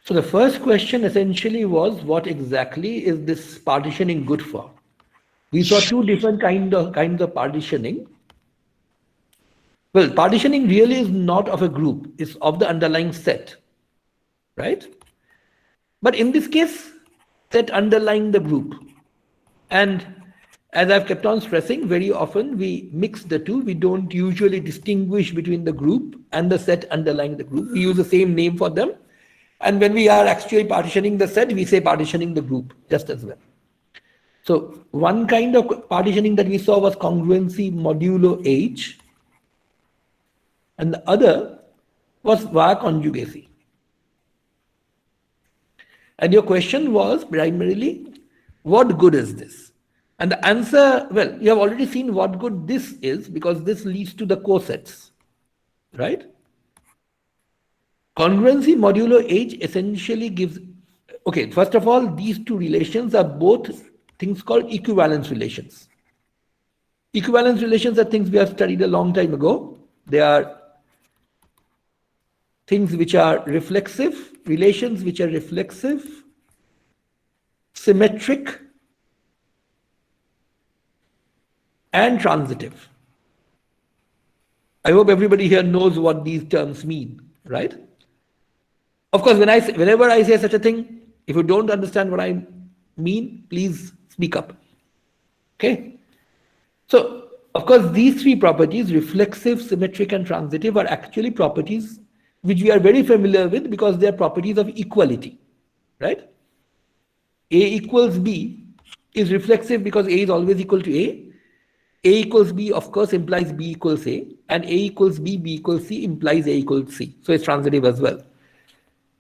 So the first question essentially was, what exactly is this partitioning good for? We saw two different kinds of partitioning. Well, partitioning really is not of a group, it's of the underlying set, right? But in this case, set underlying the group. And as I've kept on stressing, very often we mix the two. We don't usually distinguish between the group and the set underlying the group. We use the same name for them. And when we are actually partitioning the set, we say partitioning the group just as well. So one kind of partitioning that we saw was congruency modulo H, and the other was via conjugacy. And your question was primarily, what good is this? And the answer, well, you have already seen what good this is, because this leads to the cosets, right? Congruency modulo H essentially gives, okay, first of all, these two relations are both things called equivalence relations. Equivalence relations are things we have studied a long time ago. They are things which are reflexive, relations which are reflexive, symmetric, and transitive. I hope everybody here knows what these terms mean, right? Of course, whenever I say such a thing, if you don't understand what I mean, please speak up. Okay? So, of course, these three properties, reflexive, symmetric, and transitive, are actually properties which we are very familiar with because they are properties of equality, right? A equals B is reflexive because A is always equal to A. A equals B, of course, implies B equals A, and A equals B, B equals C implies A equals C. So it's transitive as well.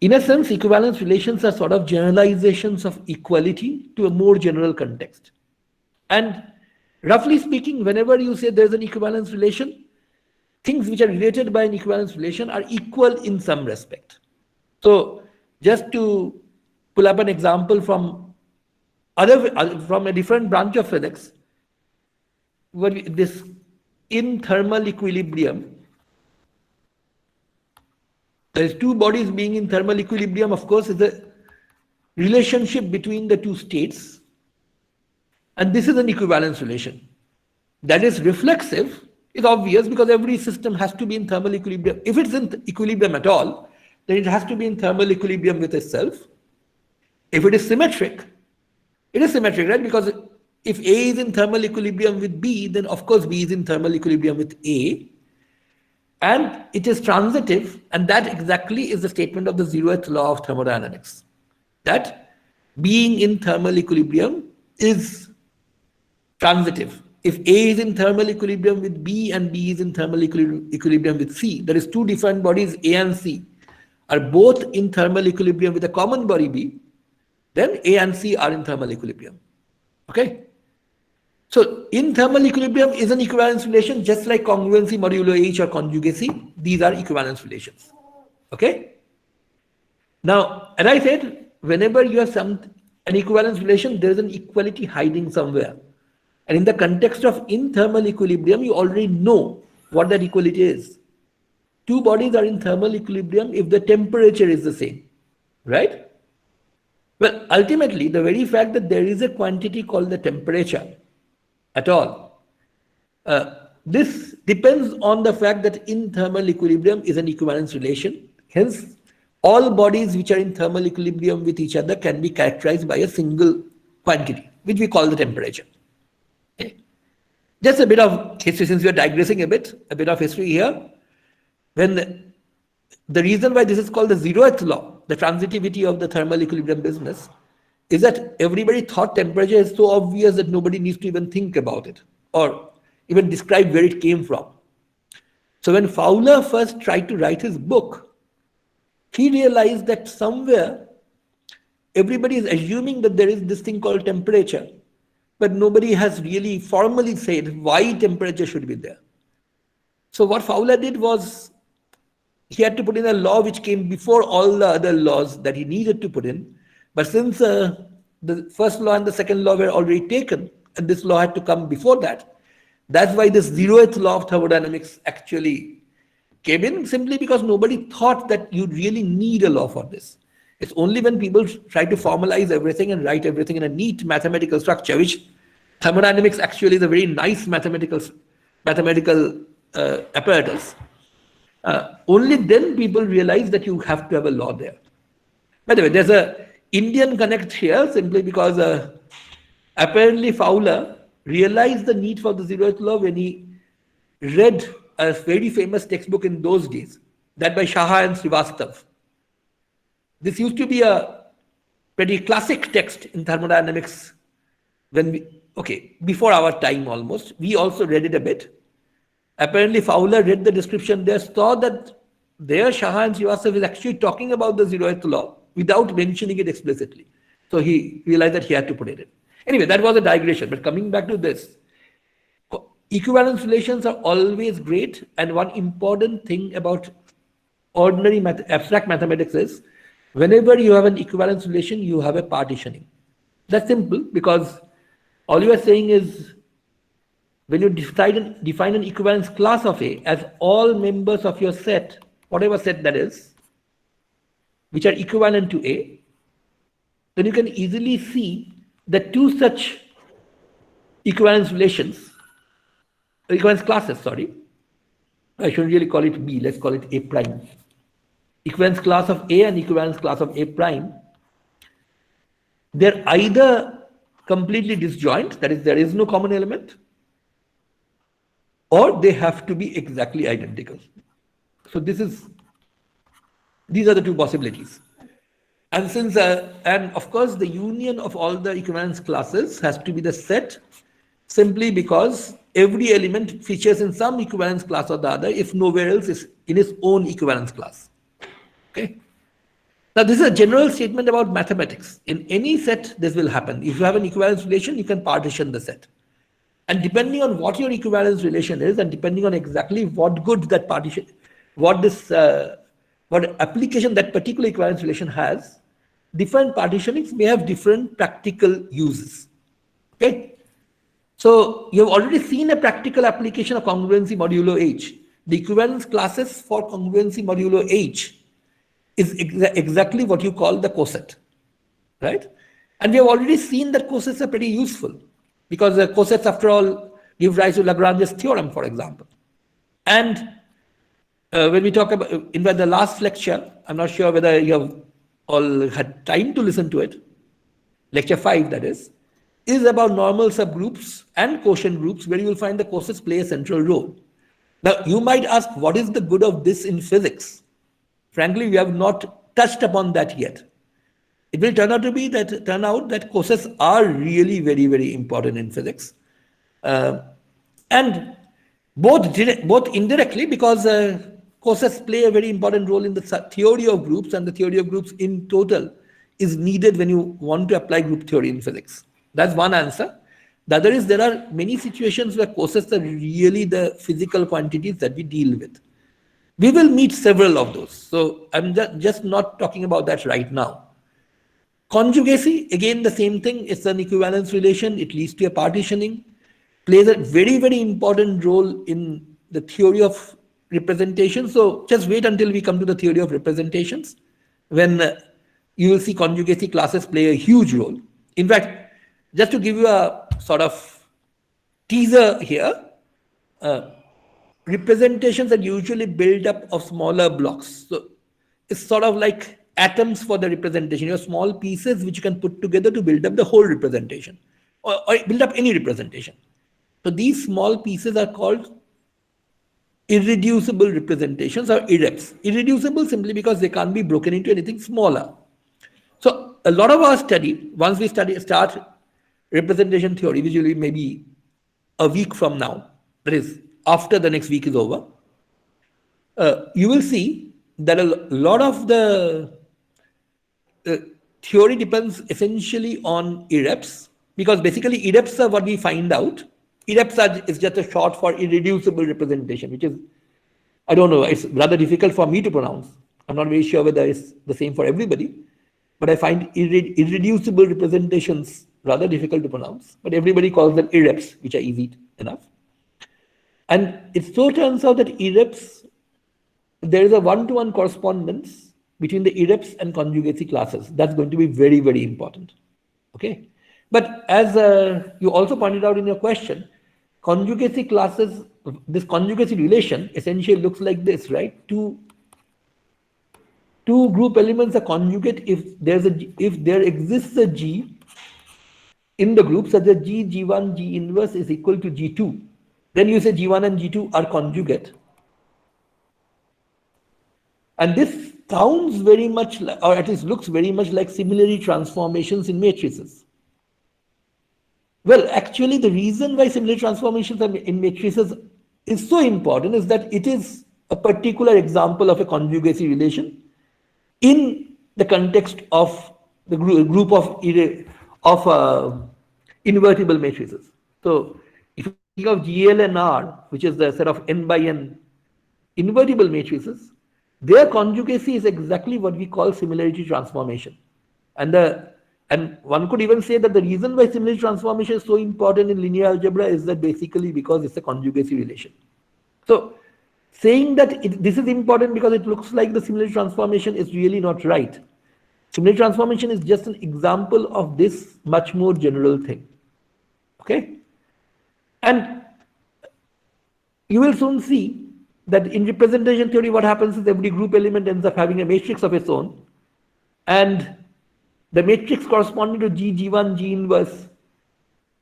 In a sense, equivalence relations are sort of generalizations of equality to a more general context. And roughly speaking, whenever you say there's an equivalence relation, things which are related by an equivalence relation are equal in some respect. So just to pull up an example from a different branch of physics, this in thermal equilibrium, there's two bodies being in thermal equilibrium, of course, is a relationship between the two states. And this is an equivalence relation. That is reflexive, is obvious because every system has to be in thermal equilibrium. If it's in equilibrium at all, then it has to be in thermal equilibrium with itself. If it is symmetric, it is symmetric, right? Because if A is in thermal equilibrium with B, then of course B is in thermal equilibrium with A. And it is transitive, and that exactly is the statement of the zeroth law of thermodynamics. That being in thermal equilibrium is transitive. If A is in thermal equilibrium with B and B is in thermal equilibrium with C, there is two different bodies, A and C, are both in thermal equilibrium with a common body B, then A and C are in thermal equilibrium. Okay? So, in thermal equilibrium is an equivalence relation, just like congruency modulo H or conjugacy. These are equivalence relations. Okay? Now, as I said, whenever you have an equivalence relation, there is an equality hiding somewhere. And in the context of in thermal equilibrium, you already know what that equality is. Two bodies are in thermal equilibrium if the temperature is the same, right? Well, ultimately, the very fact that there is a quantity called the temperature at all, this depends on the fact that in thermal equilibrium is an equivalence relation. Hence, all bodies which are in thermal equilibrium with each other can be characterized by a single quantity, which we call the temperature. Okay. Just a bit of history, since we are digressing a bit of history here. When the reason why this is called the zeroth law, the transitivity of the thermal equilibrium business, is that everybody thought temperature is so obvious that nobody needs to even think about it or even describe where it came from. So when Fowler first tried to write his book, he realized that somewhere everybody is assuming that there is this thing called temperature, but nobody has really formally said why temperature should be there. So what Fowler did was he had to put in a law which came before all the other laws that he needed to put in. But since the first law and the second law were already taken, and this law had to come before that, that's why this zeroth law of thermodynamics actually came in, simply because nobody thought that you really need a law for this. It's only when people try to formalize everything and write everything in a neat mathematical structure, which thermodynamics actually is a very nice mathematical apparatus. Only then people realize that you have to have a law there. By the way, there's a Indian connect here simply because apparently Fowler realized the need for the zeroth law when he read a very famous textbook in those days, that by Shah and Srivastav. This used to be a pretty classic text in thermodynamics before our time almost. We also read it a bit. Apparently Fowler read the description there, saw that there Shah and Srivastav is actually talking about the zeroth law without mentioning it explicitly. So he realized that he had to put it in. Anyway, that was a digression. But coming back to this, equivalence relations are always great. And one important thing about ordinary abstract mathematics is, whenever you have an equivalence relation, you have a partitioning. That's simple, because all you are saying is, when you define an equivalence class of A as all members of your set, whatever set that is, which are equivalent to A, then you can easily see that two such equivalence classes, I shouldn't really call it B, let's call it A prime. Equivalence class of A and equivalence class of A prime, they're either completely disjoint, that is, there is no common element, or they have to be exactly identical. So these are the two possibilities. And since, and of course, the union of all the equivalence classes has to be the set, simply because every element features in some equivalence class or the other, if nowhere else is in its own equivalence class. Okay. Now, this is a general statement about mathematics. In any set, this will happen. If you have an equivalence relation, you can partition the set. And depending on what your equivalence relation is, and depending on exactly what good that partition, what application that particular equivalence relation has, different partitionings may have different practical uses. Okay. So you have already seen a practical application of congruency modulo H. The equivalence classes for congruency modulo H is exactly what you call the coset, right? And we have already seen that cosets are pretty useful, because the cosets, after all, give rise to Lagrange's theorem, for example. And when we talk about, in fact, the last lecture, I'm not sure whether you have all had time to listen to it, lecture 5 that is about normal subgroups and quotient groups, where you will find the cosets play a central role. Now, you might ask, what is the good of this in physics? Frankly, we have not touched upon that yet. It will turn out that cosets are really very, very important in physics, and both indirectly, because cosets play a very important role in the theory of groups, and the theory of groups in total is needed when you want to apply group theory in physics. That's one answer. The other is, there are many situations where cosets are really the physical quantities that we deal with. We will meet several of those. So I'm just not talking about that right now. Conjugacy, again, the same thing. It's an equivalence relation. It leads to a partitioning. Plays a very, very important role in the theory of representation. So just wait until we come to the theory of representations, when you will see conjugacy classes play a huge role. In fact, just to give you a sort of teaser here, representations are usually built up of smaller blocks. So it's sort of like atoms for the representation. You have small pieces which you can put together to build up the whole representation, or build up any representation. So these small pieces are called irreducible representations, or irreps. Irreducible simply because they can't be broken into anything smaller. So a lot of our study, once we start representation theory, which will be maybe a week from now, that is after the next week is over, you will see that a lot of the theory depends essentially on irreps, because basically irreps are what we find out. Irreps is just a short for irreducible representation, which is, I don't know, it's rather difficult for me to pronounce. I'm not very sure whether it's the same for everybody, but I find irreducible representations rather difficult to pronounce, but everybody calls them irreps, which are easy enough. And it so turns out that irreps, there is a one-to-one correspondence between the irreps and conjugacy classes. That's going to be very, very important. Okay. But as you also pointed out in your question, conjugacy classes, this conjugacy relation essentially looks like this, right? Two group elements are conjugate if there exists a G in the group such that G1, G inverse is equal to G2. Then you say G1 and G2 are conjugate. And this sounds very much, or at least looks very much like similarity transformations in matrices. Well, actually, the reason why similarity transformations in matrices is so important is that it is a particular example of a conjugacy relation in the context of the group of invertible matrices. So, if you think of GL and R, which is the set of n by n invertible matrices, their conjugacy is exactly what we call similarity transformation. And one could even say that the reason why similarity transformation is so important in linear algebra is that basically because it's a conjugacy relation. So saying that this is important because it looks like the similarity transformation is really not right. Similarity transformation is just an example of this much more general thing. Okay? And you will soon see that in representation theory, what happens is every group element ends up having a matrix of its own. And the matrix corresponding to G, G1, G inverse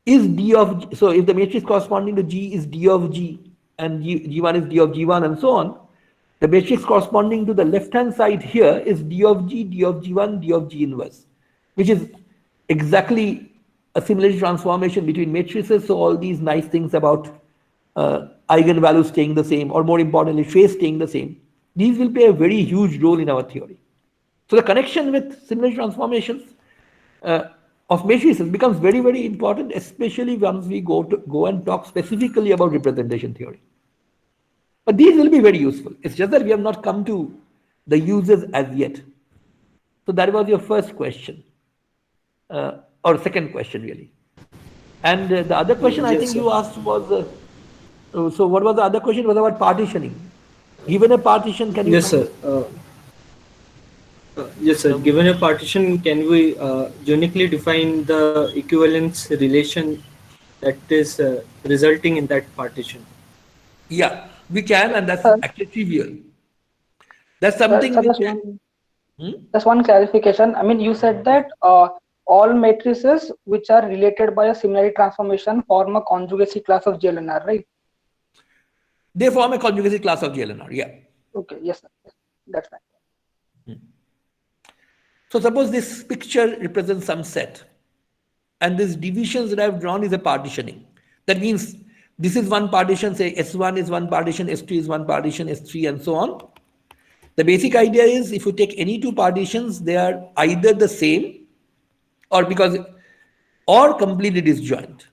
is D of G. So if the matrix corresponding to G is D of G and G1 is D of G1 and so on, the matrix corresponding to the left-hand side here is D of G, D of G1, D of G inverse, which is exactly a similarity transformation between matrices. So all these nice things about eigenvalues staying the same, or more importantly, phase staying the same, these will play a very huge role in our theory. So the connection with similarity transformations of matrices becomes very, very important, especially once we go and talk specifically about representation theory. But these will be very useful. It's just that we have not come to the uses as yet. So that was your first question, or second question really. And the other question I think you asked was, so what was the other question? It was about partitioning. Given a partition, can you? Yes, sir. Yes, sir. Given a partition, can we uniquely define the equivalence relation that is resulting in that partition? Yeah, we can, and that's Sir, actually trivial. That's sir, something sir, which. just one clarification. I mean, you said that all matrices which are related by a similarity transformation form a conjugacy class of GLNR, right? They form a conjugacy class of GLNR, yeah. Okay, yes, sir. That's fine. So suppose this picture represents some set, and these divisions that I've drawn is a partitioning. That means this is one partition, say S1 is one partition, S2 is one partition, S3 and so on. The basic idea is if you take any two partitions, they are either the same or completely disjoint.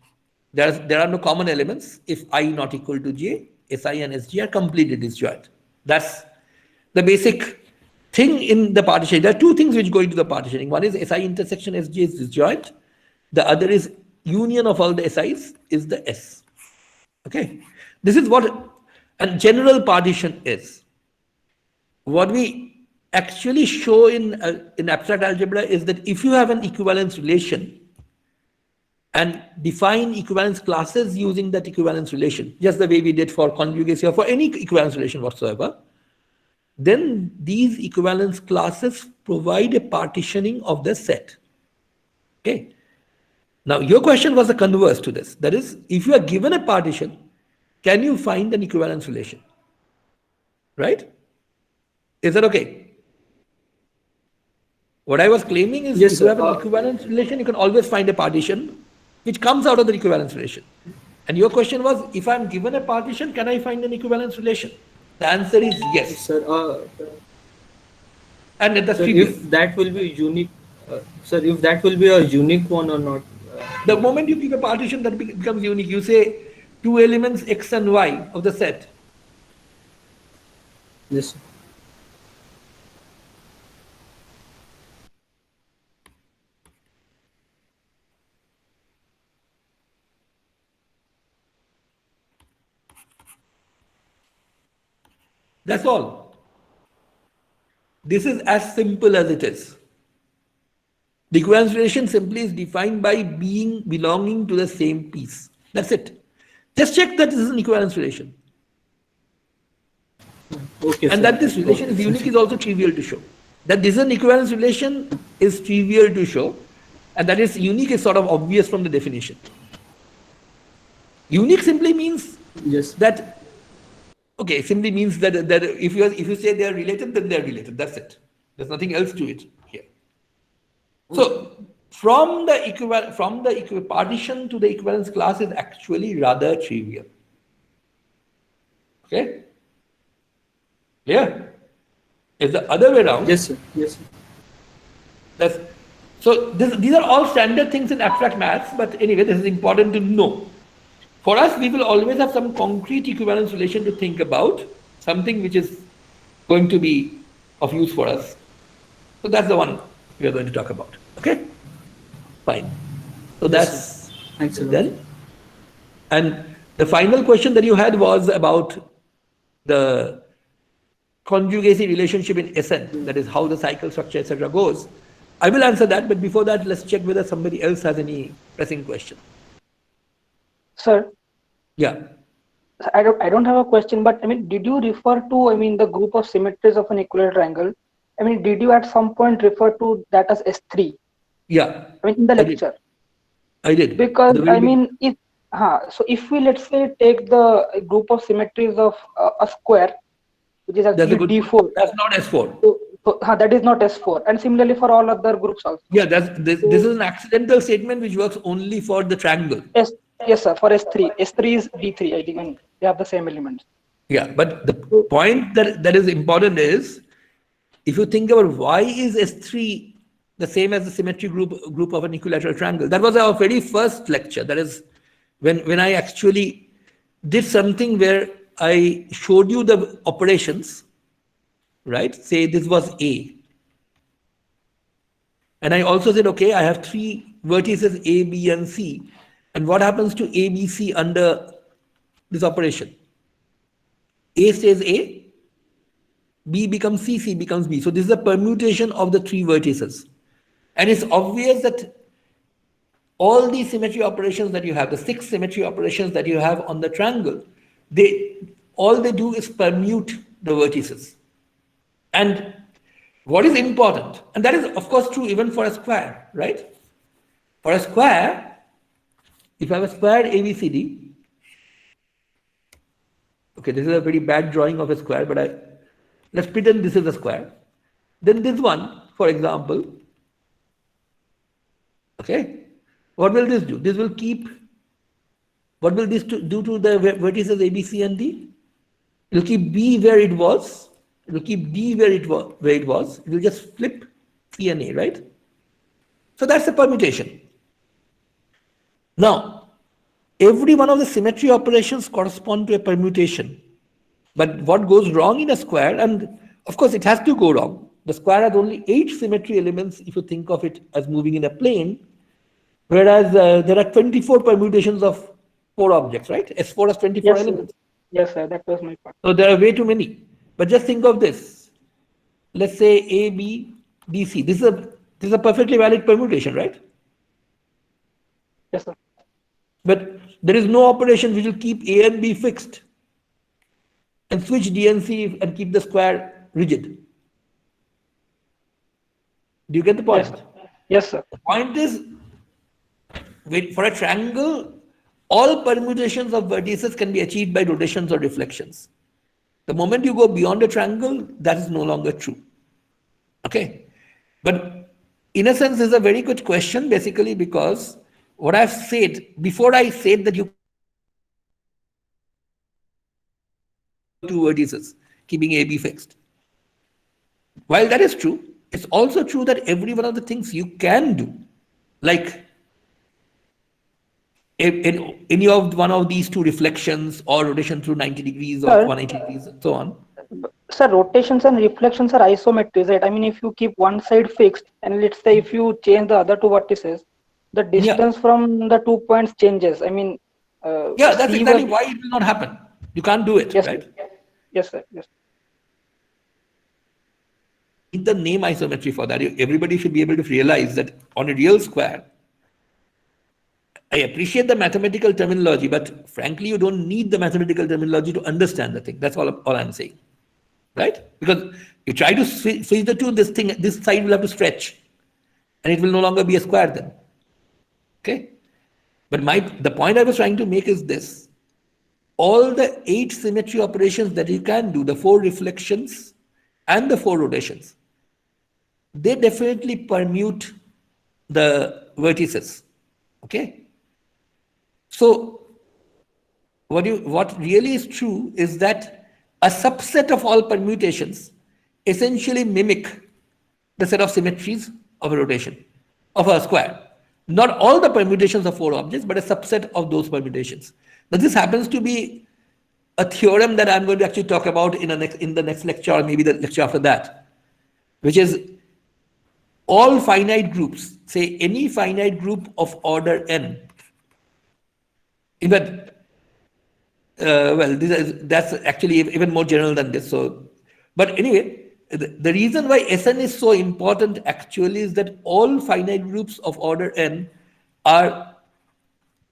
There are no common elements if I not equal to J, Si and Sg are completely disjoint. That's the basic thing in the partition. There are two things which go into the partitioning. One is Si intersection Sj is disjoint. The other is union of all the Si's is the S. Okay. This is what a general partition is. What we actually show in abstract algebra is that if you have an equivalence relation and define equivalence classes using that equivalence relation, just the way we did for conjugacy or for any equivalence relation whatsoever, then these equivalence classes provide a partitioning of the set. Okay. Now, your question was the converse to this. That is, if you are given a partition, can you find an equivalence relation? Right? Is that okay? What I was claiming is, Yes, if you sir. have an equivalence relation, you can always find a partition which comes out of the equivalence relation. And your question was, if I'm given a partition, can I find an equivalence relation? The answer is yes. Sir, And that's sir, trivial. if that will be unique, sir, if that will be a unique one or not? The moment you give a partition, that becomes unique. You say two elements X and Y of the set. Yes, sir. That's all. This is as simple as it is. The equivalence relation simply is defined by belonging to the same piece. That's it. Just check that this is an equivalence relation. Okay, And sir. that this relation is unique is also trivial to show. That this is an equivalence relation is trivial to show, and that is unique is sort of obvious from the definition. Unique simply means that, okay, simply means that if you say they are related, then they are related. That's it. There's nothing else to it here. So from the partition to the equivalence class is actually rather trivial. Okay? Clear? It's the other way around. Yes, sir. Yes, sir. These are all standard things in abstract maths, but anyway, this is important to know. For us, we will always have some concrete equivalence relation to think about, something which is going to be of use for us. So that's the one we are going to talk about. Okay? Fine. So Yes, that's then. And the final question that you had was about the conjugacy relationship in SN, that is how the cycle structure, etc. goes. I will answer that, but before that, let's check whether somebody else has any pressing question. Sir. Yeah. I don't have a question, but I mean, did you refer to, the group of symmetries of an equilateral triangle? I mean, did you at some point refer to that as S3? Yeah. I mean, in the lecture. I did. Because so if we, let's say, take the group of symmetries of a square, which is actually D4. That's not S4. So that is not S4, and similarly for all other groups also. Yeah, this is an accidental statement which works only for the triangle. Yes, sir. For S3 is D3, I think, and they have the same elements. Yeah, but the point that is important is, if you think about why is S3 the same as the symmetry group of an equilateral triangle. That was our very first lecture. That is when I actually did something where I showed you the operations, right? Say this was A. And I also said, okay, I have three vertices A, B, and C. And what happens to A, B, C under this operation? A stays A, B becomes C, C becomes B. So this is a permutation of the three vertices. And it's obvious that all these symmetry operations that you have, the 6 symmetry operations that you have on the triangle, all they do is permute the vertices. And what is important, and that is of course true even for a square, right? For a square, if I have a square ABCD, okay, this is a very bad drawing of a square, but let's pretend this is a square. Then this one, for example, okay, what will this do? This will keep, what will this do to the vertices A, B, C, and D? It will keep B where it was. It will keep D where it was. It will just flip C and A, right? So that's the permutation. Now, every one of the symmetry operations correspond to a permutation. But what goes wrong in a square, and of course it has to go wrong. The square has only 8 symmetry elements if you think of it as moving in a plane, whereas there are 24 permutations of 4 objects, right? S4 has 24 elements. Yes, sir, that was my point. So there are way too many. But just think of this. Let's say A, B, D, C. This is a perfectly valid permutation, right? Yes, sir. But there is no operation which will keep A and B fixed and switch D and C and keep the square rigid. Do you get the point? Yes, sir. The point is, for a triangle, all permutations of vertices can be achieved by rotations or reflections. The moment you go beyond a triangle, that is no longer true. Okay? But in a sense, this is a very good question, basically, because what I've said, before I said that you 2 vertices, keeping A, B fixed. While that is true, it's also true that every one of the things you can do, like in any of one of these 2 reflections or rotation through 90 degrees or 180 degrees and so on. Sir, rotations and reflections are isometries, right? I mean, if you keep one side fixed and let's say if you change the other 2 vertices, the distance from the 2 points changes. I mean, yeah, that's exactly why it will not happen. You can't do it, yes, right? Yes, sir. Yes. need the name isometry for that. Everybody should be able to realize that on a real square, I appreciate the mathematical terminology, but frankly, you don't need the mathematical terminology to understand the thing. That's all I'm saying, right? Because you try to switch the two, this side will have to stretch, and it will no longer be a square then. Okay, but the point I was trying to make is this: all the 8 symmetry operations that you can do, the 4 reflections and the 4 rotations, they definitely permute the vertices. Okay. So what really is true is that a subset of all permutations essentially mimic the set of symmetries of a rotation, of a square. Not all the permutations of 4 objects, but a subset of those permutations. Now this happens to be a theorem that I'm going to actually talk about in the next lecture, or maybe the lecture after that, which is all finite groups, say any finite group of order n. In fact, that's actually even more general than this. So, but anyway, the reason why Sn is so important actually is that all finite groups of order n are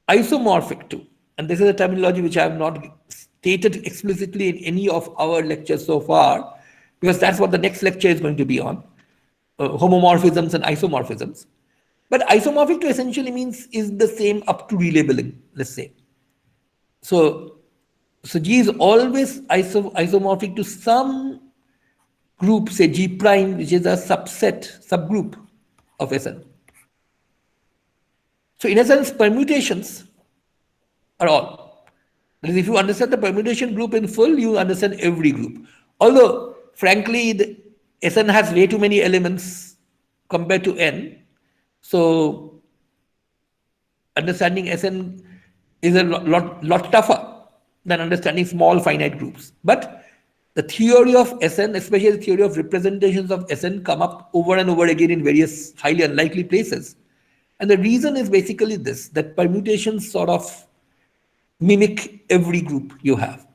isomorphic to, and this is a terminology which I have not stated explicitly in any of our lectures so far, because that's what the next lecture is going to be on, homomorphisms and isomorphisms. But isomorphic to essentially means is the same up to relabeling, let's say. So G is always isomorphic to some group, say G prime, which is a subgroup of Sn. So in a sense, permutations are all. That is, if you understand the permutation group in full, you understand every group. Although, frankly, the Sn has way too many elements compared to n. So understanding Sn is a lot tougher than understanding small finite groups. But the theory of Sn, especially the theory of representations of Sn, come up over and over again in various highly unlikely places. And the reason is basically this, that permutations sort of mimic every group you have.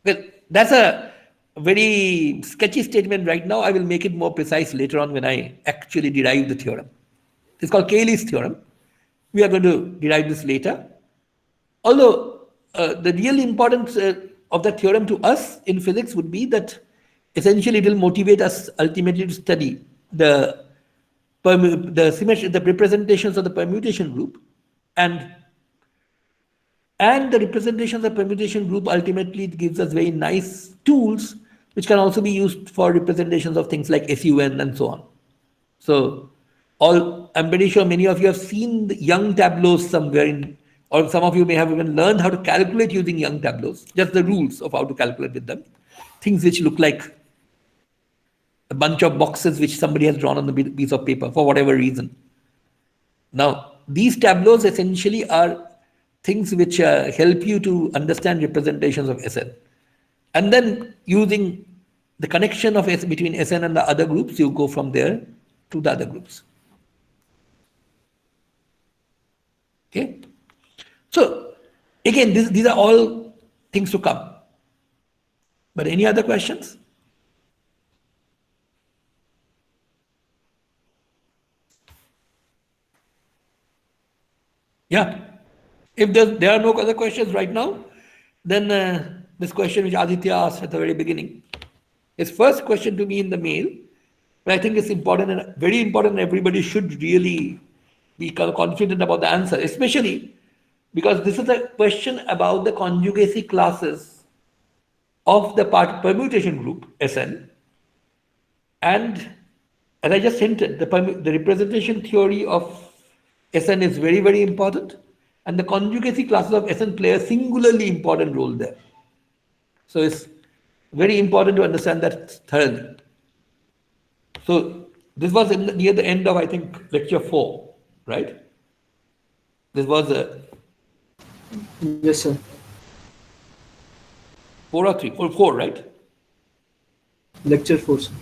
Well, that's a very sketchy statement right now. I will make it more precise later on when I actually derive the theorem. It's called Cayley's theorem. We are going to derive this later. Although the real importance of that theorem to us in physics would be that essentially it will motivate us ultimately to study the representations of the permutation group, and the representations of the permutation group ultimately gives us very nice tools which can also be used for representations of things like SUN and so on. So I'm pretty sure many of you have seen the Young tableaus somewhere or some of you may have even learned how to calculate using Young tableaus, just the rules of how to calculate with them. Things which look like a bunch of boxes which somebody has drawn on the piece of paper for whatever reason. Now, these tableaus essentially are things which help you to understand representations of Sn. And then using the connection of between Sn and the other groups, you go from there to the other groups. Okay. So again, these are all things to come. But any other questions? Yeah. If there are no other questions right now, then this question which Aditya asked at the very beginning, his first question to me in the mail, but I think it's important and very important, and everybody should really be confident about the answer, especially because this is a question about the conjugacy classes of the permutation group Sn. And as I just hinted, the representation theory of Sn is very, very important. And the conjugacy classes of Sn play a singularly important role there. So it's very important to understand that thoroughly. So this was near the end of, I think, lecture 4, right? This was Yes, sir. 4 or 3? 4, right? Lecture 4, sir.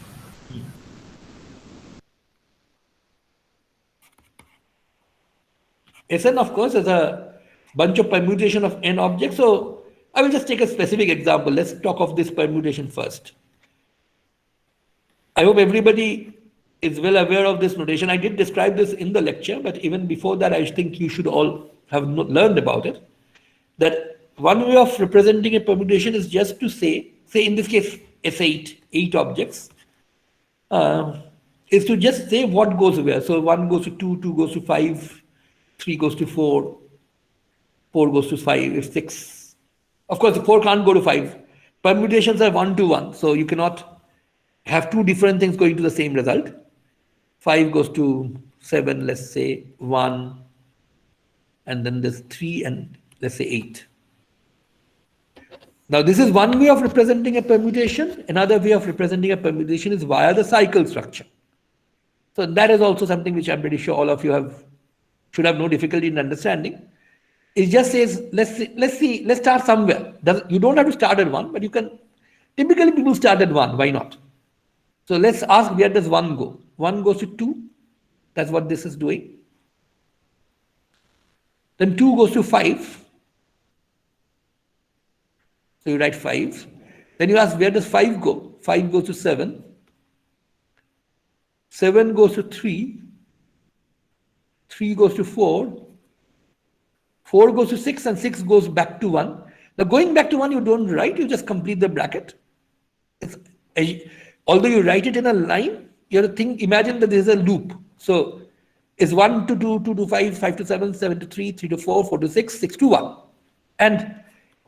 Sn, of course, is a bunch of permutation of n objects. So I will just take a specific example. Let's talk of this permutation first. I hope everybody is well aware of this notation. I did describe this in the lecture, but even before that, I think you should all have learned about it. That one way of representing a permutation is just to say in this case, S8, 8 objects, is to just say what goes where. So 1 goes to 2, 2 goes to 5, 3 goes to 4, 4 goes to 5, 6. Of course, 4 can't go to 5. Permutations are 1 to 1, so you cannot have two different things going to the same result. 5 goes to 7, let's say 1, and then there's 3 and let's say 8. Now this is one way of representing a permutation. Another way of representing a permutation is via the cycle structure. So that is also something which I'm pretty sure all of you should have no difficulty in understanding. It just says, let's start somewhere. You don't have to start at 1, but you can, typically people start at 1, why not? So let's ask, where does 1 go? 1 goes to 2, that's what this is doing. Then 2 goes to 5. So you write 5. Then you ask, where does 5 go? 5 goes to 7. 7 goes to 3. 3 goes to 4. 4 goes to 6 and 6 goes back to 1. Now going back to 1, you don't write, you just complete the bracket. Although you write it in a line, you have to imagine that there is a loop. So it's 1 to 2, 2 to 5, 5 to 7, 7 to 3, 3 to 4, 4 to 6, 6 to 1. And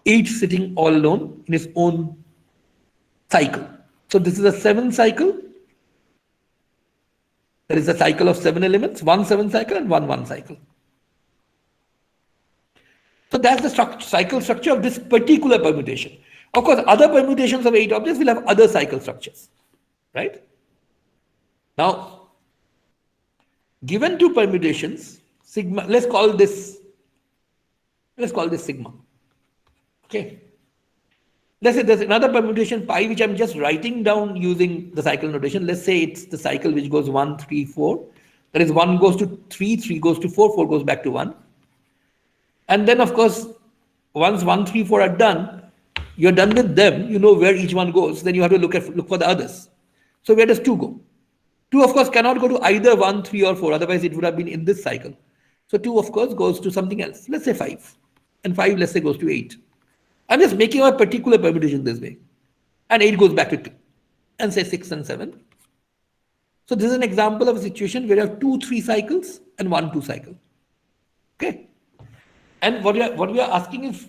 8 sitting all alone in its own cycle. So this is a 7 cycle. There is a cycle of 7 elements, 1 7 cycle and 1 1 cycle. So that's the cycle structure of this particular permutation. Of course, other permutations of 8 objects will have other cycle structures, right? Now, given two permutations, sigma, let's call this sigma. Okay. Let's say there's another permutation pi, which I'm just writing down using the cycle notation. Let's say it's the cycle which goes 1, 3, 4. That is 1 goes to 3, 3 goes to 4, 4 goes back to 1. And then, of course, once 1, 3, 4 are done, you're done with them, you know where each one goes, then you have to look for the others. So where does 2 go? 2, of course, cannot go to either 1, 3 or 4, otherwise it would have been in this cycle. So 2, of course, goes to something else. Let's say 5. And 5, let's say, goes to 8. I'm just making a particular permutation this way. And 8 goes back to 2. And say 6 and 7. So this is an example of a situation where you have 2 3 cycles and 1 2 cycle. Okay. And what we are asking is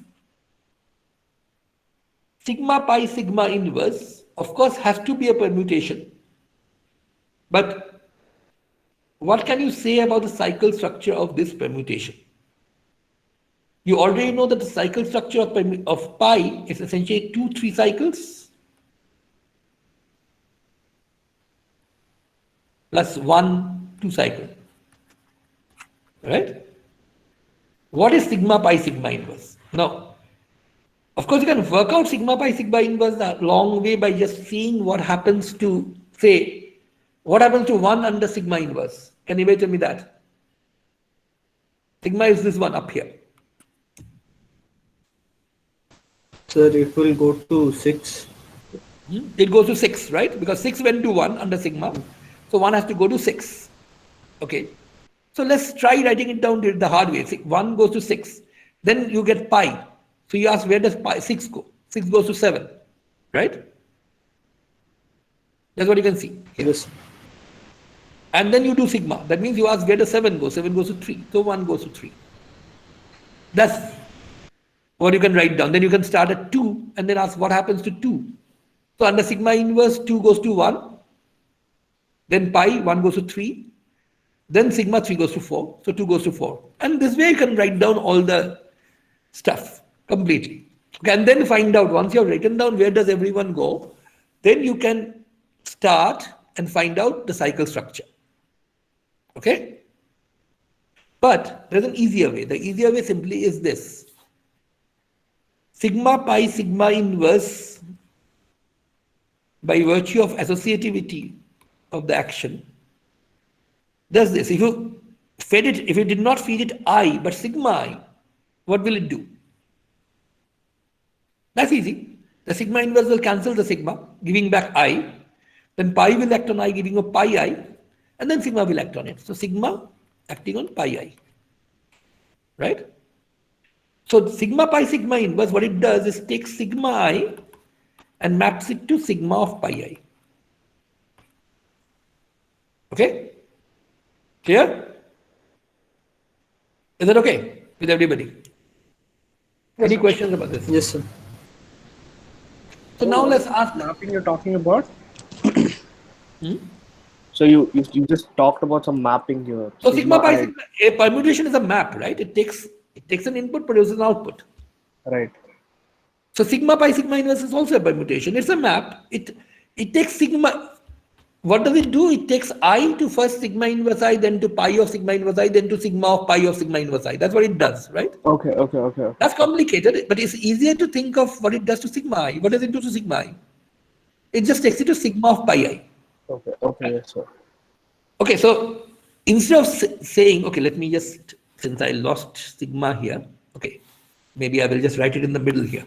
sigma pi sigma inverse, of course, has to be a permutation. But what can you say about the cycle structure of this permutation? You already know that the cycle structure of pi is essentially 2 3 cycles plus 1 2 cycle. Right? What is sigma pi sigma inverse? Now, of course, you can work out sigma pi sigma inverse a long way by just seeing what happens to, say, what happens to 1 under sigma inverse. Can anybody tell me that? Sigma is this one up here. Sir, it will go to 6. It goes to 6, right? Because 6 went to 1 under sigma. So 1 has to go to 6. Okay. So let's try writing it down the hard way. 1 goes to 6. Then you get pi. So you ask, where does 6 go? 6 goes to 7, right? That's what you can see here. Yes. And then you do sigma. That means you ask, where does 7 go? 7 goes to 3. So 1 goes to 3. That's what you can write down. Then you can start at 2 and then ask what happens to 2. So under sigma inverse, 2 goes to 1. Then pi, 1 goes to 3. Then sigma, 3 goes to 4. So 2 goes to 4. And this way you can write down all the stuff completely. Okay, and then find out, once you have written down where does everyone go, then you can start and find out the cycle structure. Okay? But there's an easier way. The easier way simply is this. Sigma pi sigma inverse, by virtue of associativity of the action, does this. If you did not feed it I, but sigma I, what will it do? That's easy. The sigma inverse will cancel the sigma, giving back I. then pi will act on I, giving you pi I, and then sigma will act on it. So sigma acting on pi I, right? So sigma pi sigma inverse, what it does is takes sigma I and maps it to sigma of pi I. Okay? Clear? Is that okay with everybody? Any questions about this? Yes, sir. So now let's ask. Mapping you're talking about. Hmm? So you just talked about some mapping here. So sigma pi I- sigma, a permutation is a map, right? It takes an input, produces an output. Right. So sigma pi sigma inverse is also a permutation. It's a map. It takes sigma. What does it do? It takes I to first sigma inverse I, then to pi of sigma inverse I, then to sigma of pi of sigma inverse I. That's what it does, right? Okay. That's complicated, but it's easier to think of what it does to sigma I. What does it do to sigma I? It just takes it to sigma of pi I. Okay, yes, sir. Okay, so instead of saying, okay, let me just, since I lost sigma here, okay, maybe I will just write it in the middle here.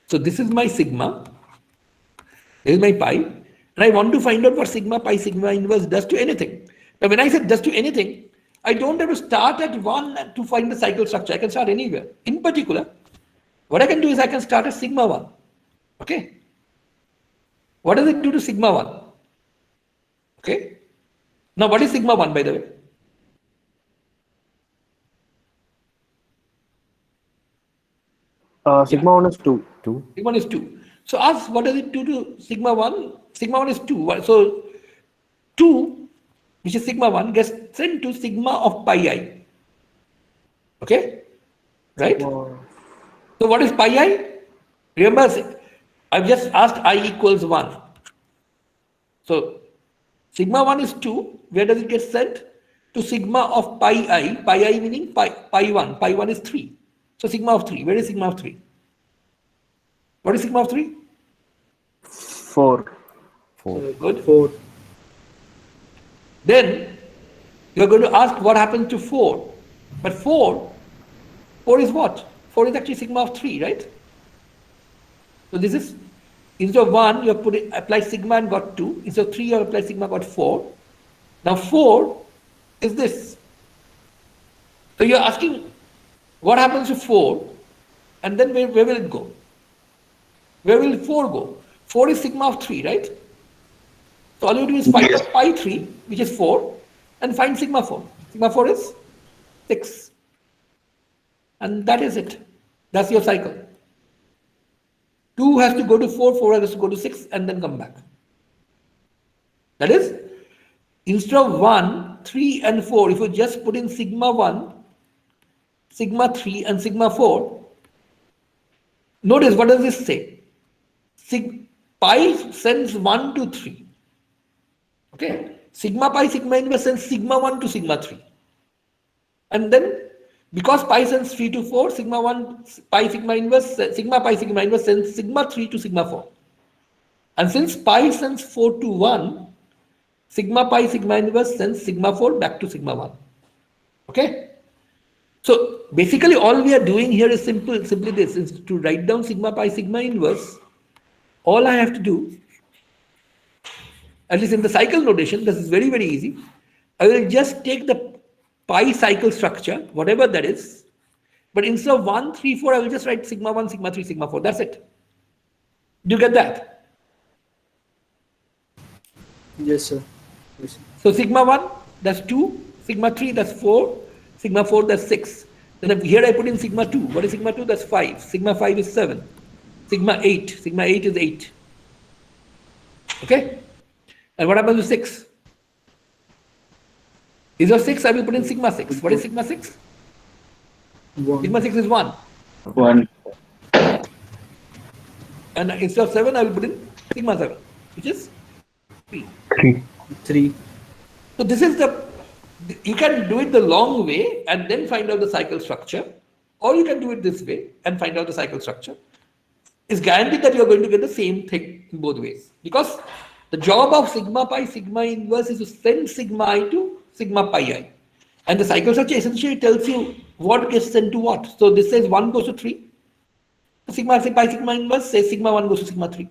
So this is my sigma, this is my pi, and I want to find out what sigma pi sigma inverse does to anything. Now when I said does to anything, I don't have to start at 1 to find the cycle structure. I can start anywhere. In particular, what I can do is I can start at sigma 1. Okay? What does it do to sigma 1? Okay? Now what is sigma 1, by the way? Sigma 1 is 2. Sigma 1 is 2. So ask what does it do to sigma 1? Sigma 1 is 2. So 2, which is sigma 1, gets sent to sigma of pi I. Okay? Right? So what is pi I? Remember, I've just asked I equals 1. So sigma 1 is 2. Where does it get sent? To sigma of pi I. Pi I meaning pi 1. Pi 1 is 3. So sigma of 3. Where is sigma of 3? What is sigma of 3? 4. Good. 4. Then you are going to ask what happens to 4. But 4 is what? 4 is actually sigma of 3, right? So this is, instead of 1, you have apply sigma and got 2. Instead of 3, you have applied sigma, got 4. Now 4 is this. So you are asking what happens to 4, and then where will it go? Where will 4 go? 4 is sigma of 3, right? So all you do is find pi 3, which is 4, and find sigma 4. Sigma 4 is 6. And that is it. That's your cycle. 2 has to go to 4, 4 has to go to 6, and then come back. That is, instead of 1, 3, and 4, if you just put in sigma 1, sigma 3, and sigma 4, notice what does this say? Pi sends 1 to 3. Okay? Sigma pi sigma inverse sends sigma 1 to sigma 3. And then, because pi sends 3 to 4, sigma 1 pi sigma inverse sends sigma 3 to sigma 4. And since pi sends 4 to 1, sigma pi sigma inverse sends sigma 4 back to sigma 1. Okay? So basically all we are doing here is simply this, is to write down sigma pi sigma inverse. All I have to do, at least in the cycle notation, this is very, very easy. I will just take the pi cycle structure, whatever that is, but instead of 1, 3, 4, I will just write sigma 1, sigma 3, sigma 4. That's it. Do you get that? Yes, sir. Yes, sir. So sigma 1, that's 2, sigma 3, that's 4, sigma 4, that's 6. Then here I put in sigma 2. What is sigma 2? That's 5. Sigma 5 is 7. Sigma 8 is 8. Okay? And what happens to 6? Instead of 6, I will put in sigma 6. What is sigma 6? 1. Sigma 6 is 1. 1. And instead of 7, I will put in sigma 7, which is 3. 3. So this is you can do it the long way and then find out the cycle structure, or you can do it this way and find out the cycle structure. It's guaranteed that you're going to get the same thing in both ways, because the job of sigma pi sigma inverse is to send sigma I to sigma pi I. And the cycle structure essentially tells you what gets sent to what. So this says 1 goes to 3, Sigma say pi sigma inverse says sigma 1 goes to sigma 3.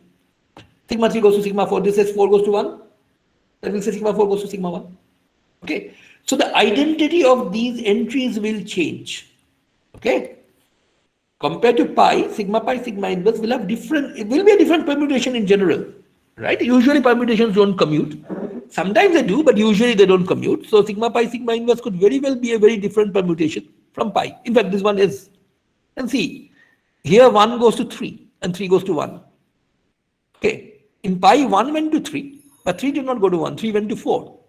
Sigma 3 goes to sigma 4. This says 4 goes to 1. That will say sigma 4 goes to sigma 1. Okay. So the identity of these entries will change. Okay. Compared to pi sigma inverse will have different, it will be a different permutation in general. Right? Usually permutations don't commute. Sometimes they do, but usually they don't commute. So sigma inverse could very well be a very different permutation from pi. In fact, this one is. And see, here 1 goes to 3 and 3 goes to 1. Okay. In pi, 1 went to 3, but 3 did not go to 1. 3 went to 4.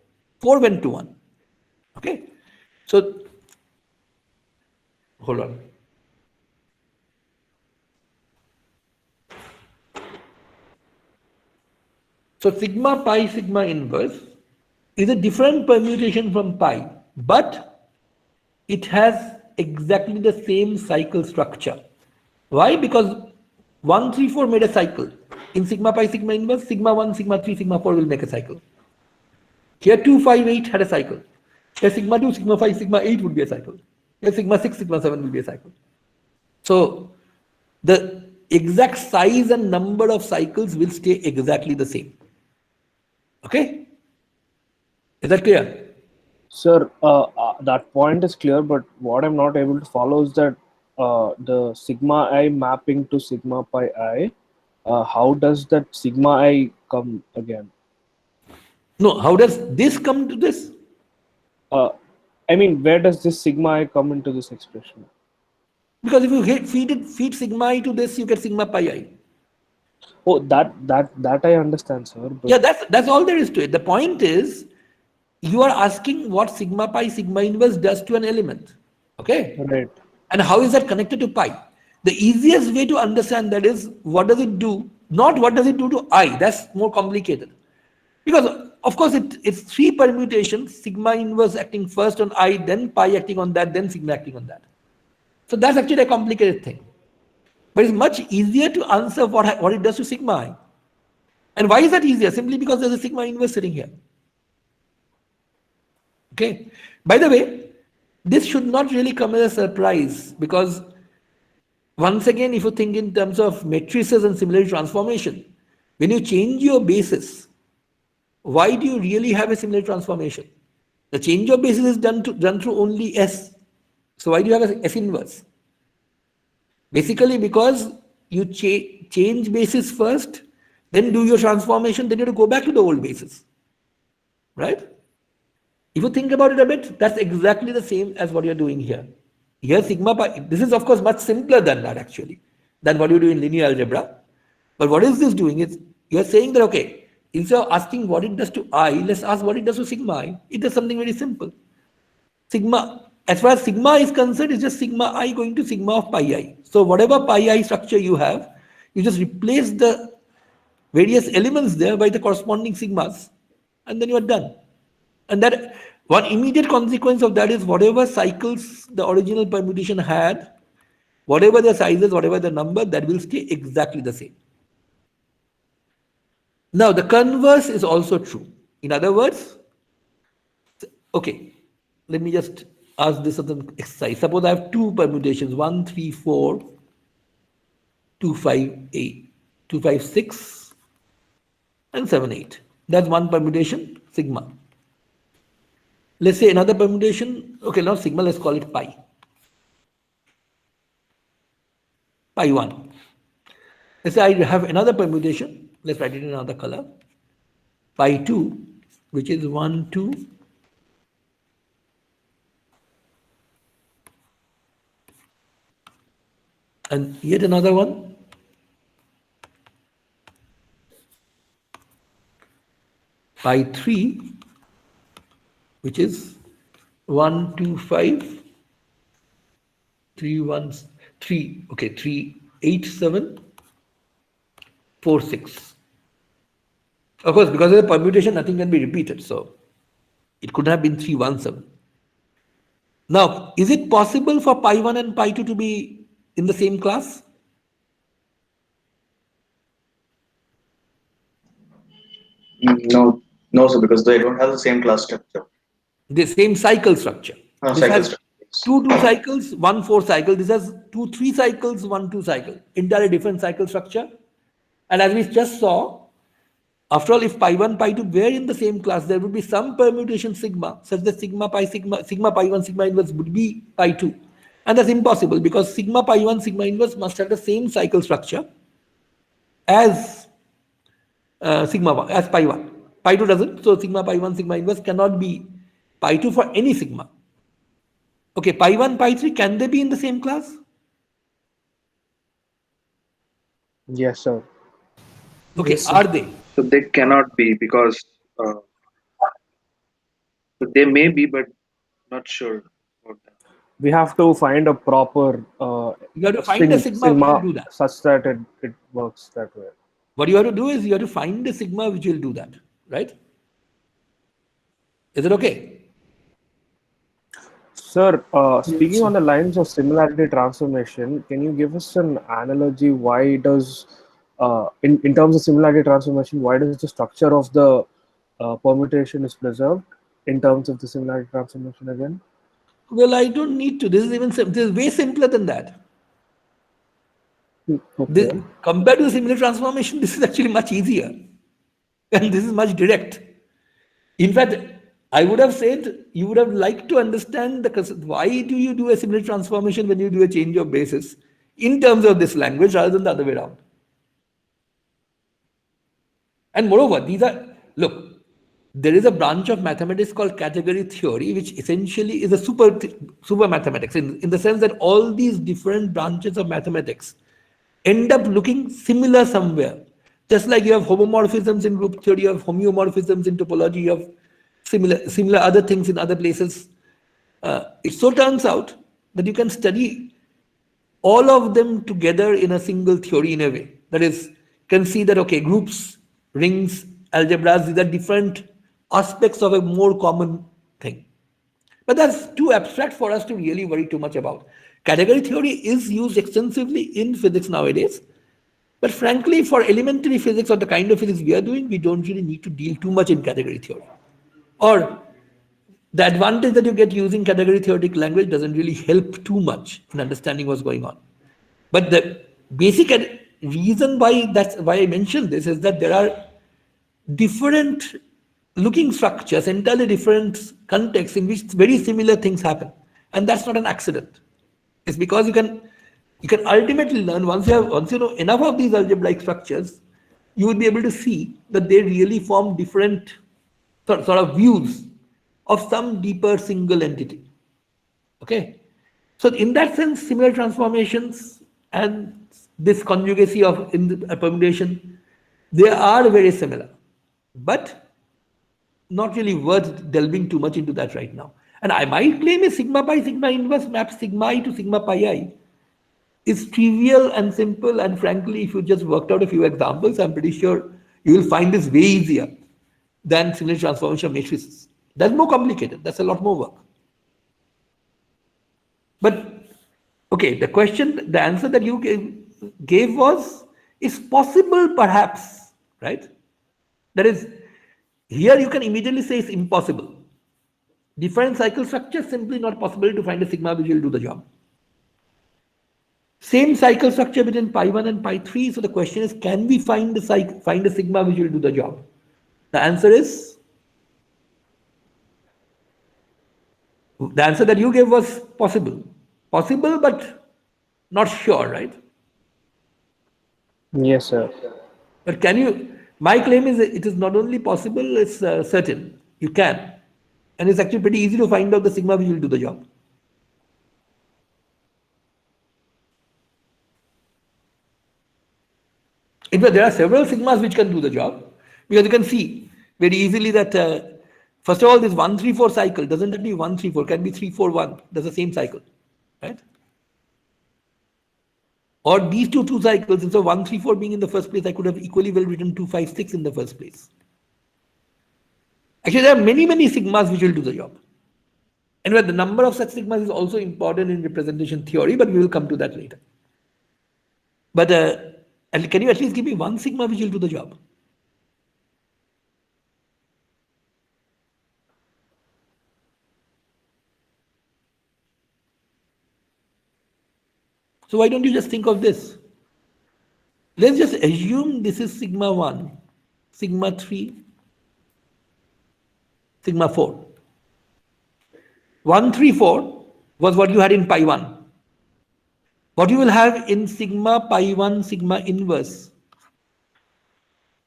4 went to 1. Okay. So, hold on. So, sigma inverse is a different permutation from pi, but it has exactly the same cycle structure. Why? Because 1, 3, 4 made a cycle. In sigma inverse, sigma 1, sigma 3, sigma 4 will make a cycle. Here 2, 5, 8 had a cycle. Here sigma 2, sigma 5, sigma 8 would be a cycle. Here sigma 6, sigma 7 will be a cycle. So the exact size and number of cycles will stay exactly the same. Okay? Is that clear? Sir, that point is clear, but what I'm not able to follow is that the sigma I mapping to sigma pi I, how does that sigma I come again? No, how does this come to this? I mean, where does this sigma I come into this expression? Because if you feed sigma I to this, you get sigma pi I. Oh, that I understand, sir. But Yeah, that's all there is to it. The point is, you are asking what sigma inverse does to an element. Okay? right. And how is that connected to pi? The easiest way to understand that is what does it do, not what does it do to I. That's more complicated. Because, of course, it's 3 permutations, sigma inverse acting first on I, then pi acting on that, then sigma acting on that. So that's actually a complicated thing. But it's much easier to answer what it does to sigma I. And why is that easier? Simply because there's a sigma inverse sitting here. Okay. By the way, this should not really come as a surprise, because once again, if you think in terms of matrices and similarity transformation, when you change your basis, why do you really have a similarity transformation? The change of basis is done through only S. So why do you have a S inverse? Basically because you change basis first, then do your transformation, then you have to go back to the old basis. Right? If you think about it a bit, that's exactly the same as what you're doing here. Here sigma pi, this is of course much simpler than that actually, than what you do in linear algebra. But what is this doing? Is you're saying that, okay, instead of asking what it does to I, let's ask what it does to sigma I. It does something very simple. Sigma, as far as sigma is concerned, it's just sigma I going to sigma of pi I. So whatever pi I structure you have, you just replace the various elements there by the corresponding sigmas, and then you are done. And that one immediate consequence of that is whatever cycles the original permutation had, whatever the sizes, whatever the number, that will stay exactly the same. Now the converse is also true. In other words, okay, let me just ask this as an exercise. Suppose I have 2 permutations, 1, 3, 4, 2, 5, 8, 2, 5, 6, and 7, 8. That's one permutation, sigma. Let's say another permutation, okay, not sigma, let's call it pi. Pi 1. Let's say I have another permutation, let's write it in another color. Pi 2, which is 1, 2, and yet another one. Pi 3, which is 1, 2, 5, 3, 1, 3, okay, 3, 8, 7, 4, 6. Of course, because of the permutation, nothing can be repeated, so it could have been 3, 1, 7. Now, is it possible for pi 1 and pi 2 to be in the same class? No, sir, because they don't have the same class structure. The same cycle structure. No, This cycle has structure. 2 cycles, 1 4 cycle. This has 2 3 cycles, 1 2 cycle. Entirely different cycle structure. And as we just saw, after all, if pi1, pi2 were in the same class, there would be some permutation sigma, such that sigma pi1, sigma inverse would be pi2. And that's impossible because sigma pi1, sigma inverse must have the same cycle structure as as pi1. Pi2 doesn't, so sigma pi1, sigma inverse cannot be pi2 for any sigma. Okay, pi1, pi3, can they be in the same class? Yes, sir. Okay, Yes, sir. are they? So they cannot be because they may be, but not sure about that. We have to find a proper You have to find a sigma which will do that. such that it works that way. What you have to do is you have to find a sigma which will do that, right? Is it okay? Sir, speaking on the lines of similarity transformation, can you give us an analogy? Why does, in terms of similarity transformation, why does the structure of the permutation is preserved in terms of the similarity transformation again? Well, I don't need to. This is even this is way simpler than that. Okay. Compared to the similar transformation, this is actually much easier. And this is much direct. In fact, I would have said you would have liked to understand why do you do a similar transformation when you do a change of basis in terms of this language rather than the other way around. And moreover, look, there is a branch of mathematics called category theory, which essentially is a super mathematics in the sense that all these different branches of mathematics end up looking similar somewhere. Just like you have homomorphisms in group theory, you have homeomorphisms in topology, you have similar other things in other places. It so turns out that you can study all of them together in a single theory in a way. That is, you can see that, okay, groups, rings, algebras, these are different aspects of a more common thing. But that's too abstract for us to really worry too much about. Category theory is used extensively in physics nowadays. But frankly, for elementary physics or the kind of physics we are doing, we don't really need to deal too much in category theory. Or the advantage that you get using category theoretic language doesn't really help too much in understanding what's going on. But the basic reason why I mentioned this is that there are different looking structures, entirely different contexts in which very similar things happen. And that's not an accident. It's because you can ultimately learn once you know enough of these algebraic structures, you will be able to see that they really form different sort of views of some deeper single entity. Okay, so in that sense, similar transformations and this conjugacy of in the permutation, they are very similar, but not really worth delving too much into that right now. And my claim is sigma pi sigma inverse maps sigma I to sigma pi I is trivial and simple, and frankly, if you just worked out a few examples, I'm pretty sure you will find this way easier than similar transformation matrices. That's more complicated. That's a lot more work. But okay, the answer that you gave was, is possible perhaps, right? That is, here you can immediately say it's impossible. Different cycle structure, simply not possible to find a sigma which will do the job. Same cycle structure between pi1 and pi3. So the question is, can we find a sigma which will do the job? The answer is, the answer that you gave was possible. Possible, but not sure, right? Yes, sir. But can you, my claim is that it is not only possible, it's certain. You can. And it's actually pretty easy to find out the sigma which will do the job. In fact, there are several sigmas which can do the job, because you can see very easily that first of all, this 1-3-4 cycle doesn't have to be 1-3-4, can be 3-4-1. That's the same cycle, right? Or these two cycles, instead of 1-3-4 being in the first place, I could have equally well written 2-5-6 in the first place. Actually, there are many sigmas which will do the job. And the number of such sigmas is also important in representation theory, but we will come to that later. But can you at least give me one sigma which will do the job? So why don't you just think of this? Let's just assume this is sigma 1, sigma 3, sigma 4. 1, 3, 4 was what you had in pi 1. What you will have in sigma pi 1 sigma inverse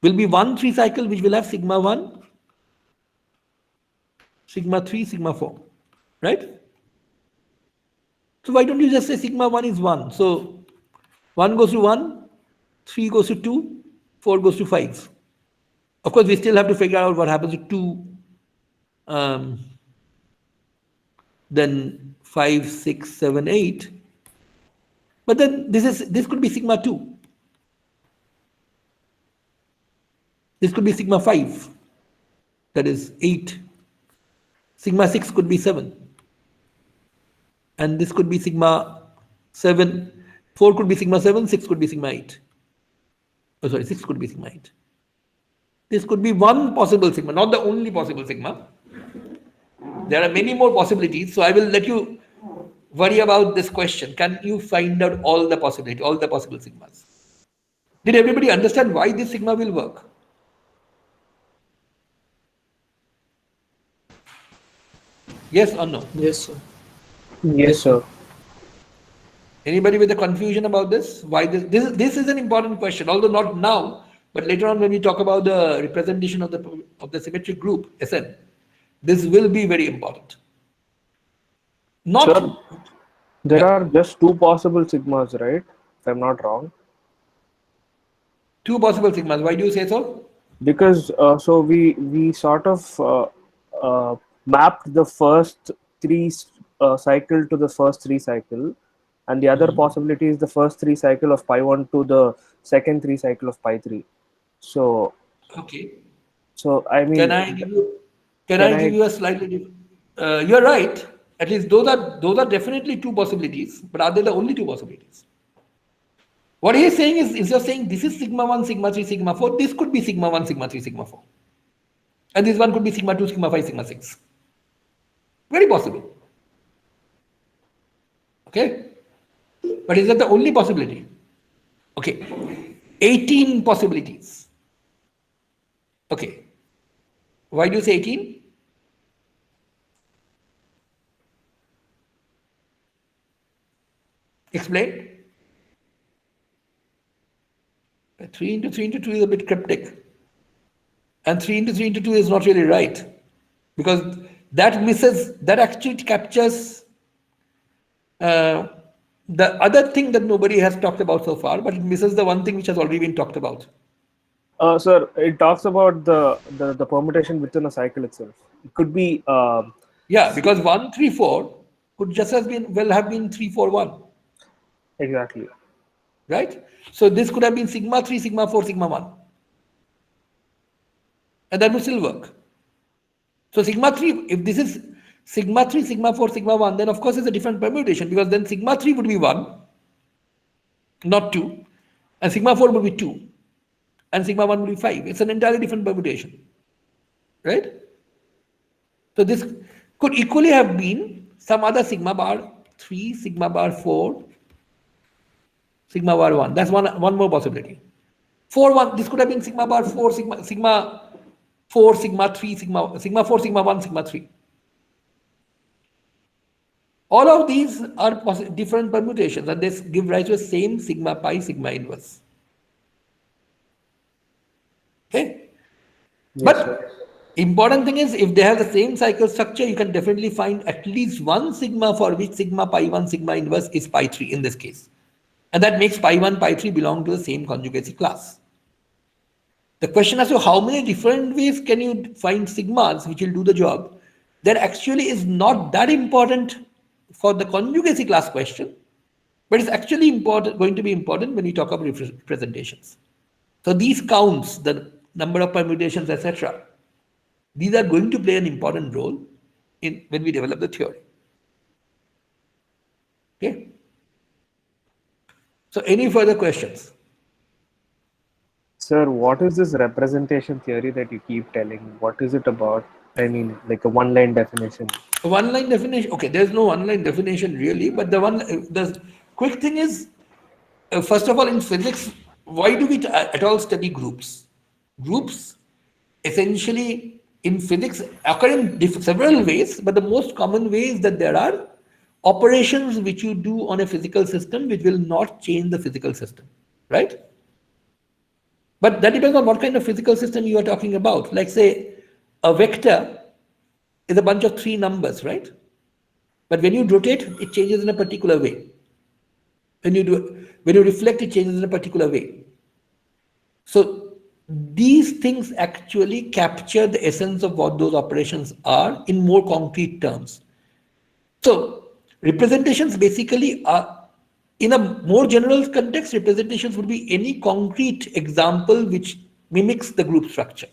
will be 1, 3 cycle, which will have sigma 1, sigma 3, sigma 4, right? So why don't you just say sigma 1 is 1? So 1 goes to 1, 3 goes to 2, 4 goes to 5. Of course, we still have to figure out what happens to 2, then 5, 6, 7, 8. But then this could be sigma 2. This could be sigma 5, that is 8. Sigma 6 could be 7. And this could be sigma 7. 4 could be sigma 7, 6 could be sigma 8. Oh, sorry, 6 could be sigma 8. This could be one possible sigma, not the only possible sigma. There are many more possibilities, so I will let you worry about this question. Can you find out all the possibilities, all the possible sigmas? Did everybody understand why this sigma will work? Yes or no? Yes, sir. Yes, sir. Anybody with a confusion about this? Why this is an important question, although not now, but later on when we talk about the representation of the symmetric group Sn, this will be very important. Not Sir, there are just two possible sigmas, right? If I'm not wrong. two possible sigmas. Why do you say so? Because so we sort of mapped the first three cycle to the first three cycle, and the other possibility is the first three cycle of pi 1 to the second three cycle of pi 3. So Okay. so I mean, Can I give you a slightly different? You're right. At least those are definitely two possibilities, but are they the only two possibilities? What he is saying is, instead of saying this is sigma 1, sigma 3, sigma 4, this could be sigma 1, sigma 3, sigma 4. And this one could be sigma 2, sigma 5, sigma 6. Very possible. Okay? But is that the only possibility? Okay. 18 possibilities. Okay. Why do you say 18? Explain. 3 into 3 into 2 is a bit cryptic. And 3 into 3 into 2 is not really right. Because that actually captures the other thing that nobody has talked about so far, but it misses the one thing which has already been talked about. sir, it talks about the permutation within a cycle itself. It could be Yeah, because 1, 3, 4 could just have been 3, 4, 1. exactly. Right? So this could have been sigma 3, sigma 4, sigma 1. And that would still work. So sigma 3, if this is sigma 3, sigma 4, sigma 1, then of course it's a different permutation, because then sigma 3 would be 1, not 2, and sigma 4 would be 2, and sigma 1 would be 5. It's an entirely different permutation. Right? So this could equally have been some other sigma bar 3, sigma bar 4, sigma bar 1. That's one more possibility. 4, 1, this could have been sigma bar 4, sigma 4, sigma 3, sigma 4, sigma 1, sigma 3. All of these are different permutations, and they give rise to the same sigma pi, sigma inverse. Okay? Yes, But sir. important thing is, if they have the same cycle structure, you can definitely find at least one sigma for which sigma pi 1, sigma inverse is pi 3 in this case. And that makes pi 1, pi 3 belong to the same conjugacy class. The question as to how many different ways can you find sigmas which will do the job, that actually is not that important for the conjugacy class question, but it's actually going to be important when we talk about representations. So these counts, the number of permutations, etc., these are going to play an important role when we develop the theory. Okay. So any further questions? Sir, what is this representation theory that you keep telling? What is it about? I mean, like a one-line definition. One line definition. Okay, there's no one line definition really, but the quick thing is, First of all, in physics, why do we at all study groups? Groups essentially in physics occur in several ways, but the most common way is that there are operations which you do on a physical system which will not change the physical system, right? But that depends on what kind of physical system you are talking about. Like, say, a vector is a bunch of three numbers, right? But when you rotate, it changes in a particular way. When you reflect, it changes in a particular way. So these things actually capture the essence of what those operations are in more concrete terms. So representations basically are, in a more general context, representations would be any concrete example which mimics the group structure,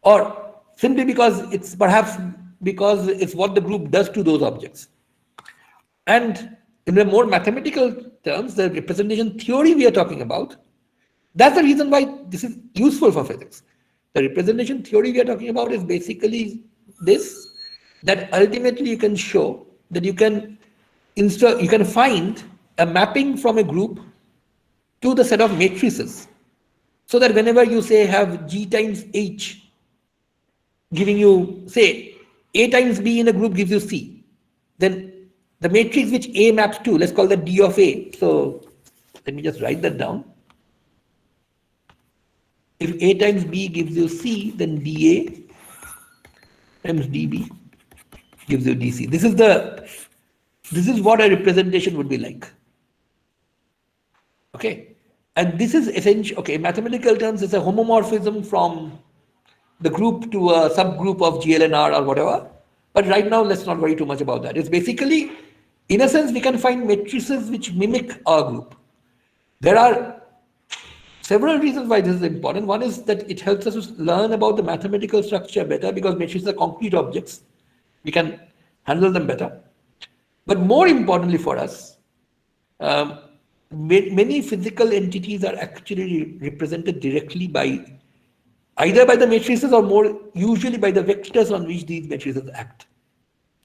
or simply because it's perhaps because it's what the group does to those objects. And in the more mathematical terms, the representation theory we are talking about, that's the reason why this is useful for physics. The representation theory we are talking about is basically this, that ultimately you can show that you can find a mapping from a group to the set of matrices, so that whenever you say have G times H giving you, say, A times B in a group gives you C, then the matrix which A maps to, let's call that D of A. So let me just write that down. If A times B gives you C, then dA times dB gives you dC. This is what a representation would be like. Okay. And this is essential. Okay, in mathematical terms, it's a homomorphism from the group to a subgroup of GLNR or whatever. But right now, let's not worry too much about that. It's basically, in a sense, we can find matrices which mimic our group. There are several reasons why this is important. One is that it helps us to learn about the mathematical structure better, because matrices are concrete objects. We can handle them better. But more importantly for us, many physical entities are actually represented directly by either by the matrices or more usually by the vectors on which these matrices act.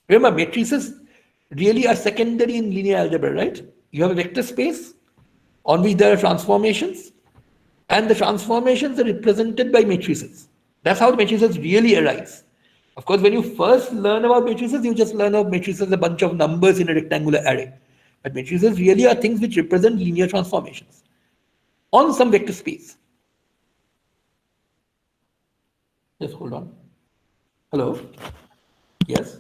Remember, matrices really are secondary in linear algebra, right? You have a vector space on which there are transformations, and the transformations are represented by matrices. That's how the matrices really arise. Of course, when you first learn about matrices, you just learn about matrices as a bunch of numbers in a rectangular array. But matrices really are things which represent linear transformations on some vector space. Just hold on. Hello? Yes?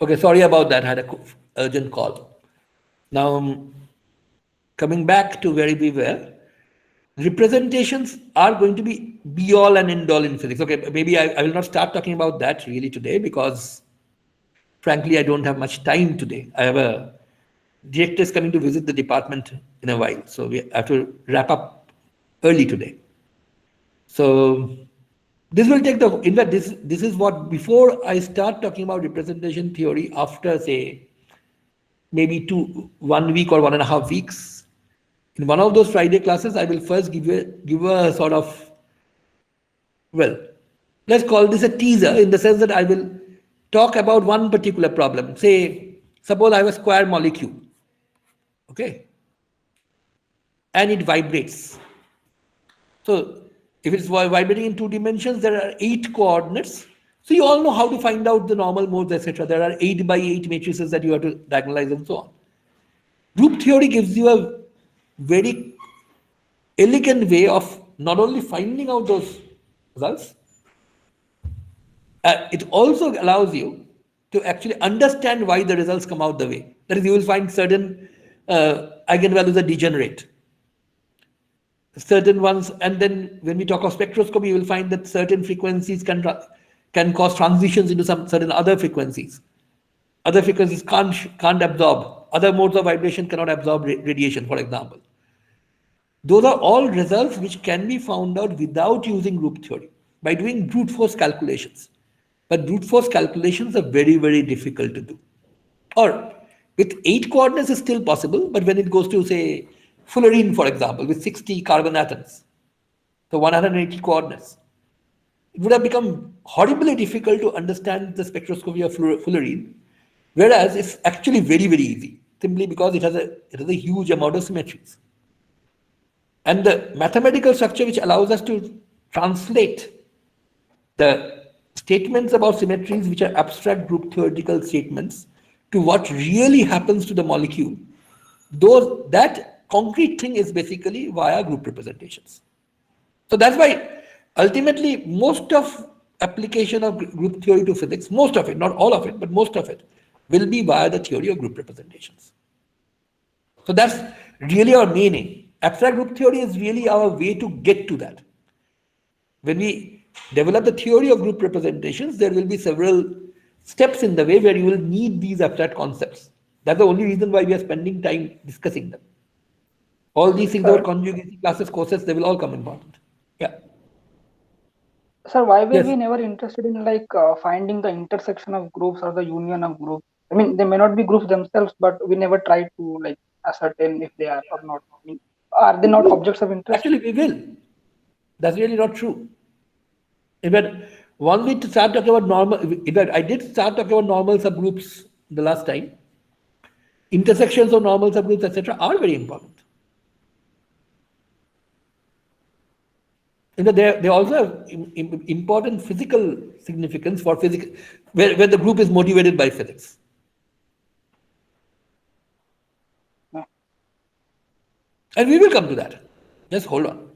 Okay, sorry about that. I had a urgent call. Now, coming back to where we were, representations are going to be all and end all in physics. Okay, maybe I will not start talking about that really today because, frankly, I don't have much time today. I have a director is coming to visit the department in a while, so we have to wrap up early today. So this will take in fact, this is what, before I start talking about representation theory, after say maybe 1 week or 1.5 weeks, in one of those Friday classes, I will first give a sort of, well, let's call this a teaser, in the sense that I will talk about one particular problem. Say, suppose I have a square molecule, okay, and it vibrates. So if it's vibrating in 2 dimensions, there are 8 coordinates. So you all know how to find out the normal modes, etc. There are 8 by 8 matrices that you have to diagonalize and so on. Group theory gives you a very elegant way of not only finding out those results, it also allows you to actually understand why the results come out the way. That is, you will find certain eigenvalues are degenerate, certain ones, and then when we talk of spectroscopy, you will find that certain frequencies can cause transitions into some certain other frequencies. Other frequencies can't absorb. Other modes of vibration cannot absorb radiation, for example. Those are all results which can be found out without using group theory, by doing brute force calculations. But brute force calculations are very, very difficult to do. Or with 8 coordinates is still possible, but when it goes to, say, fullerene, for example, with 60 carbon atoms, so 180 coordinates, it would have become horribly difficult to understand the spectroscopy of fullerene, whereas it's actually very, very easy, simply because it has a huge amount of symmetries. And the mathematical structure which allows us to translate the statements about symmetries, which are abstract group theoretical statements, to what really happens to the molecule, that concrete thing is basically via group representations. So that's why ultimately most of application of group theory to physics, most of it, not all of it, but most of it, will be via the theory of group representations. So that's really our main aim. Abstract group theory is really our way to get to that. When we develop the theory of group representations, there will be several steps in the way where you will need these abstract concepts. That's the only reason why we are spending time discussing them. All these things, our conjugacy classes, courses, they will all come important. Yeah. Sir, why were Yes. we never interested in finding the intersection of groups or the union of groups? I mean, they may not be groups themselves, but we never tried to ascertain if they are or not. I mean, are they not objects of interest? Actually, we will. That's really not true. In fact, once we start talking about normal, in fact, I did start talking about normal subgroups the last time. Intersections of normal subgroups, etc., are very important. In fact, they also have important physical significance for physics, where the group is motivated by physics. And we will come to that. Just hold on.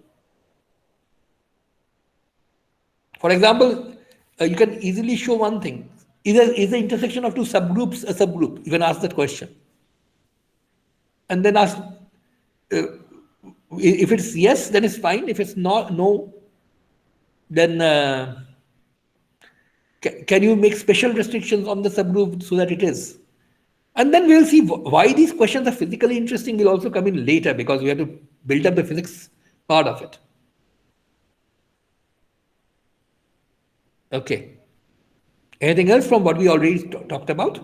For example, you can easily show one thing. Is the intersection of 2 subgroups a subgroup? You can ask that question. And then ask, if it's yes, then it's fine. If it's not, no, then can you make special restrictions on the subgroup so that it is? And then we'll see why these questions are physically interesting will also come in later, because we have to build up the physics part of it. Okay. Anything else from what we already talked about?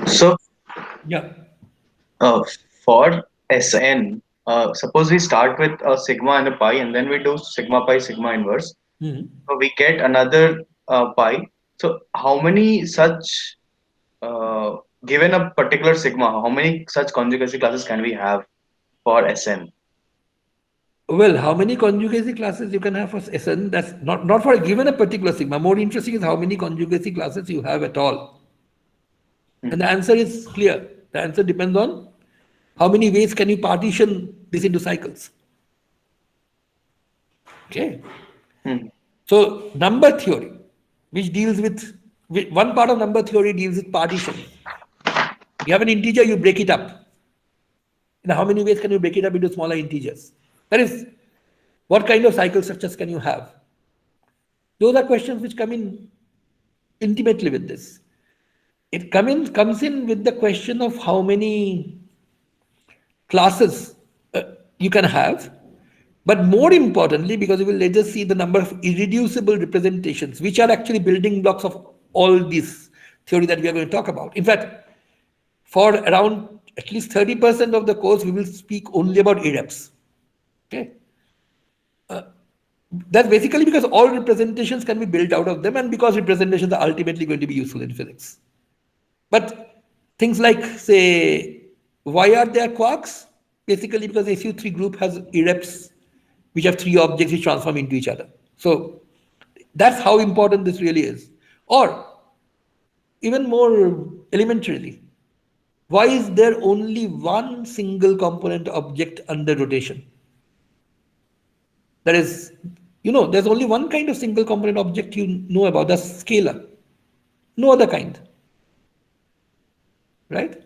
So Yeah. for Sn, suppose we start with a sigma and a pi, and then we do sigma pi, sigma inverse. So we get another pi. So how many such, given a particular sigma, how many such conjugacy classes can we have for Sn? Well, how many conjugacy classes you can have for Sn? That's not for given a particular sigma. More interesting is how many conjugacy classes you have at all. And the answer is clear. The answer depends on how many ways can you partition this into cycles. Okay. So number theory. which deals with one part of number theory deals with partitions. You have an integer, you break it up. In how many ways can you break it up into smaller integers? That is, what kind of cycle structures can you have? Those are questions which come in intimately with this. It comes in with the question of how many classes you can have, but more importantly, because we will later see the number of irreducible representations, which are actually building blocks of all this theory that we are going to talk about. In fact, for around at least 30% of the course, we will speak only about irreps. Okay. That's basically because all representations can be built out of them, and because representations are ultimately going to be useful in physics. But things like, say, why are there quarks? Basically because the SU3 group has irreps which have three objects which transform into each other. So that's how important this really is. Or even more elementarily, why is there only one single component object under rotation? That is, there's only one kind of single component object you know about, that's scalar. No other kind. Right?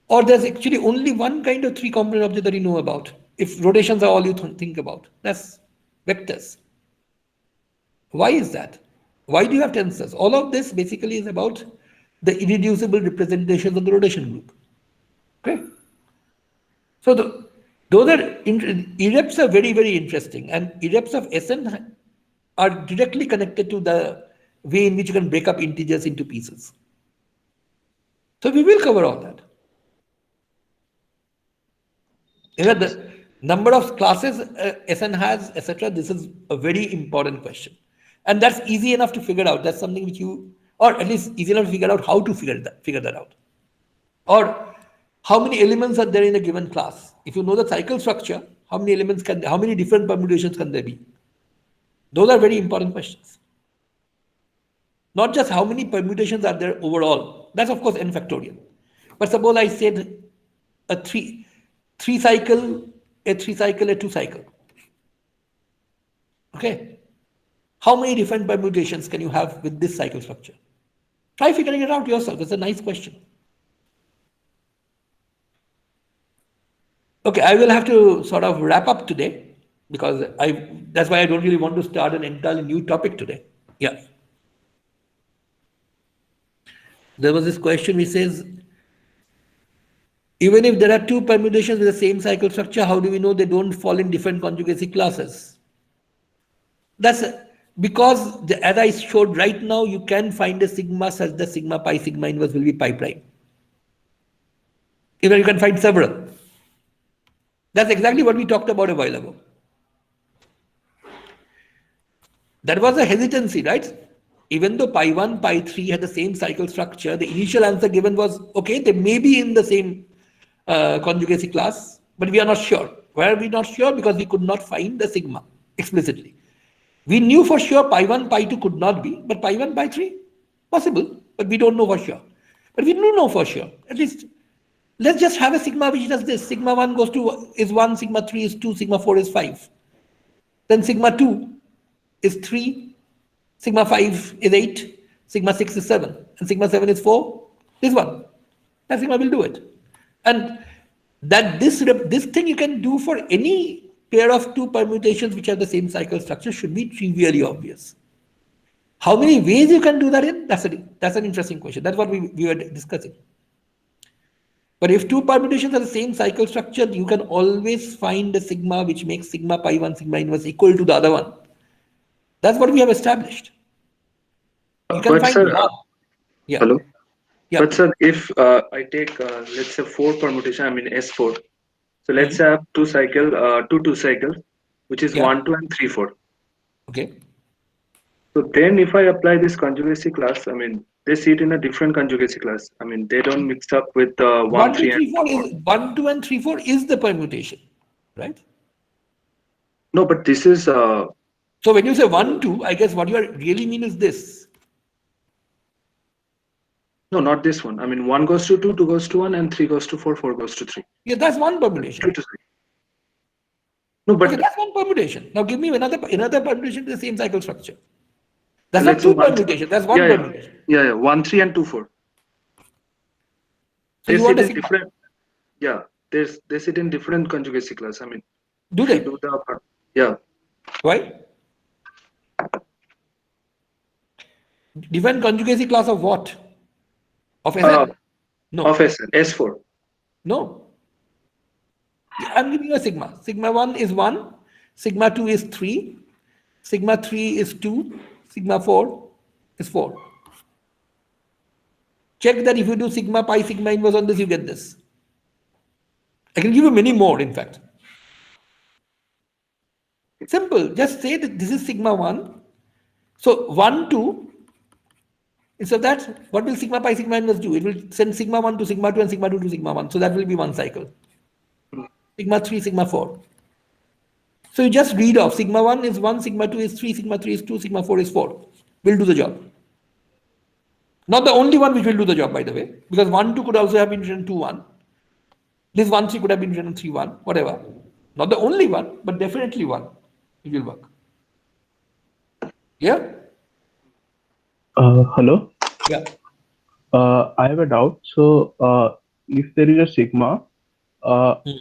Or there's actually only one kind of three component object that you know about. If rotations are all you think about, that's vectors. Why is that? Why do you have tensors? All of this basically is about the irreducible representations of the rotation group. Okay. So those are irreps are very, very interesting, and irreps of Sn are directly connected to the way in which you can break up integers into pieces. So we will cover all that. The number of classes Sn has, etc. This is a very important question, and that's easy enough to figure out. That's something which or at least easy enough to figure out how to figure that out, or how many elements are there in a given class. If you know the cycle structure, how many different permutations can there be? Those are very important questions. Not just how many permutations are there overall. That's of course n factorial. But suppose I said a three cycle, a 2 cycle. Okay. How many different permutations can you have with this cycle structure? Try figuring it out yourself. It's a nice question. Okay, I will have to sort of wrap up today because that's why I don't really want to start an entirely new topic today. Yeah. There was this question which says, even if there are two permutations with the same cycle structure, how do we know they don't fall in different conjugacy classes? That's because, as I showed right now, you can find a sigma such that sigma pi sigma inverse will be pi prime. Even you can find several. That's exactly what we talked about a while ago. That was a hesitancy, right? Even though pi 1, pi 3 had the same cycle structure, the initial answer given was, okay, they may be in the same conjugacy class, but we are not sure. Why are we not sure? Because we could not find the sigma explicitly. We knew for sure pi 1, pi 2 could not be, but pi 1, pi 3, possible, but we don't know for sure. But we do know for sure. At least, let's just have a sigma which does this. Sigma 1 is 1, sigma 3 is 2, sigma 4 is 5. Then sigma 2 is 3, sigma 5 is 8, sigma 6 is 7, and sigma 7 is 4. This one. That sigma will do it. And that this thing you can do for any pair of two permutations which have the same cycle structure should be trivially obvious. How many ways you can do that in? That's an interesting question. That's what we were discussing. But if two permutations have the same cycle structure, you can always find a sigma which makes sigma pi 1 sigma inverse equal to the other one. That's what we have established. You can find sir, yeah. Hello? Yeah. But sir, if I take, let's say 4 permutation, I mean S4. So let's have two cycles, which is 1, 2 and 3, 4. Okay. So then if I apply this conjugacy class, I mean, they see it in a different conjugacy class. I mean, they don't mix up with 1, 3 and 4. 1, 2 and 3, 4 is the permutation, right? No, but this is... So when you say 1, 2, I guess what you really mean is this. No, not this one. I mean, 1 goes to 2, 2 goes to 1, and 3 goes to 4, 4 goes to 3. Yeah, that's one permutation. 2 to 3. No, but okay, that's one permutation. Now give me another permutation with the same cycle structure. That's not two permutations, that's one permutation. Yeah, 1, 3 and 2, 4. So They you want sit a in sigma. different, yeah, they sit in different conjugacy class. I mean, Do if you they? do the, yeah, Why? Define conjugacy class of what? Of Sn? No. of SN, S4. No. I'm giving you a sigma. Sigma 1 is 1, sigma 2 is 3, sigma 3 is 2, sigma 4 is 4. Check that if you do sigma pi sigma inverse on this, you get this. I can give you many more, in fact. Simple. Just say that this is sigma 1. So 1, 2. Instead of that, what will sigma pi sigma inverse do? It will send sigma 1 to sigma 2 and sigma 2 to sigma 1. So that will be one cycle. Sigma 3, sigma 4. So you just read off sigma 1 is 1, sigma 2 is 3, sigma 3 is 2, sigma 4 is 4. Will do the job. Not the only one which will do the job, by the way, because 1, 2 could also have been written 2, 1. This 1, 3 could have been written 3, 1, whatever. Not the only one, but definitely one. It will work. Yeah? Hello. Yeah. I have a doubt. So, if there is a sigma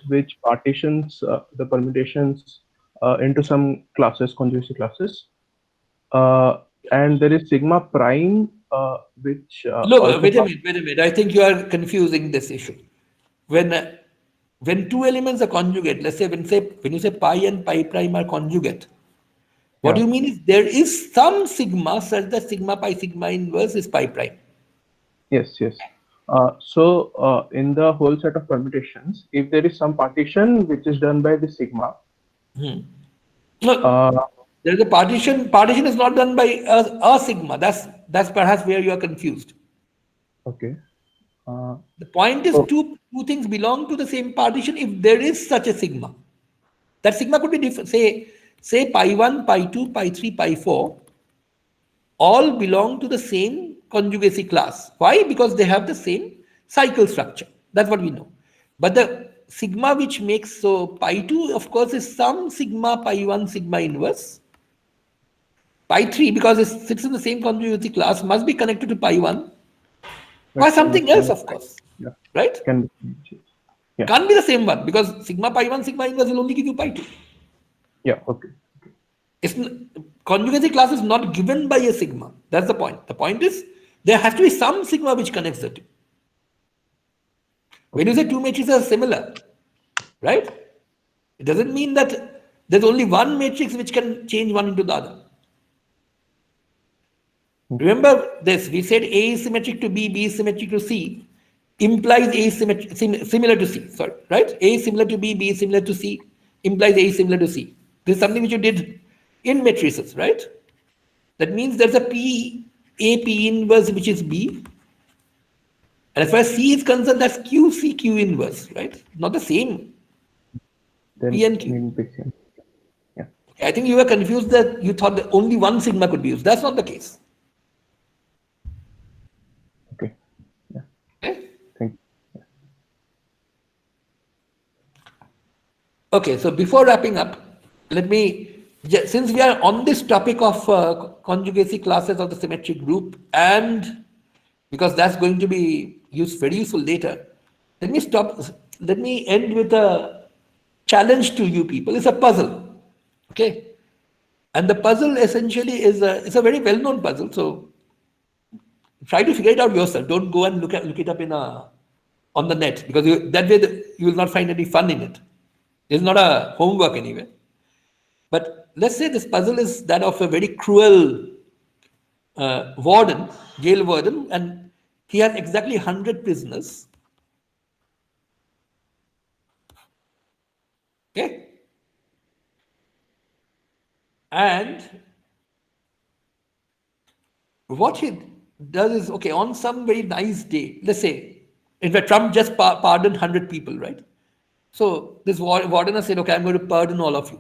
which partitions the permutations into some classes, conjugacy classes, and there is sigma prime which Look, also. wait a minute. I think you are confusing this issue. When two elements are conjugate, let's say when you say pi and pi prime are conjugate, what Yeah. you mean is there is some sigma such that sigma pi sigma inverse is pi prime. Yes, yes. So, in the whole set of permutations, if there is some partition which is done by the sigma, No, there is a partition. Partition is not done by a sigma. That's perhaps where you are confused. okay. The point is So, two things belong to the same partition if there is such a sigma. That sigma could be different. Say pi 1, pi 2, pi 3, pi 4 all belong to the same conjugacy class. Why? Because they have the same cycle structure. That's what we know. But the sigma which makes, so pi 2 of course is some sigma pi 1 sigma inverse. Pi 3, because it sits in the same conjugacy class, must be connected to pi 1 by that something else, of course. yeah, Right? can be. Yeah. Can't be the same one because sigma pi 1 sigma inverse will only give you pi 2. Yeah. Okay. It's conjugacy class is not given by a sigma. That's the point. The point is there has to be some sigma which connects the two. When you say two matrices are similar, right? It doesn't mean that there's only one matrix which can change one into the other. Remember this, we said A is symmetric to B, B is symmetric to C, implies A is similar to C, sorry, right? A is similar to B, B is similar to C, implies A is similar to C. This is something which you did in matrices, right? That means there's a P, A P inverse which is B. And as far as C is concerned, that's Q, C, Q inverse, right? Not the same. Then P and Q. mean big thing. Yeah. I think you were confused that you thought that only one sigma could be used. That's not the case. Okay. Yeah. Okay? Thank you. Okay, so before wrapping up, let me, since we are on this topic of conjugacy classes of the symmetric group, and because that's going to be very useful later, let me end with a challenge to you people. It's a puzzle, okay? And the puzzle essentially it's a very well-known puzzle, so try to figure it out yourself. Don't go and look it up on the net, because that way you will not find any fun in it. It's not a homework anyway. But let's say this puzzle is that of a very cruel warden, jail warden, and he has exactly 100 prisoners. Okay? And what he does is, okay, on some very nice day, let's say, in fact, Trump just pardoned 100 people, right? So this warden has said, okay, I'm going to pardon all of you,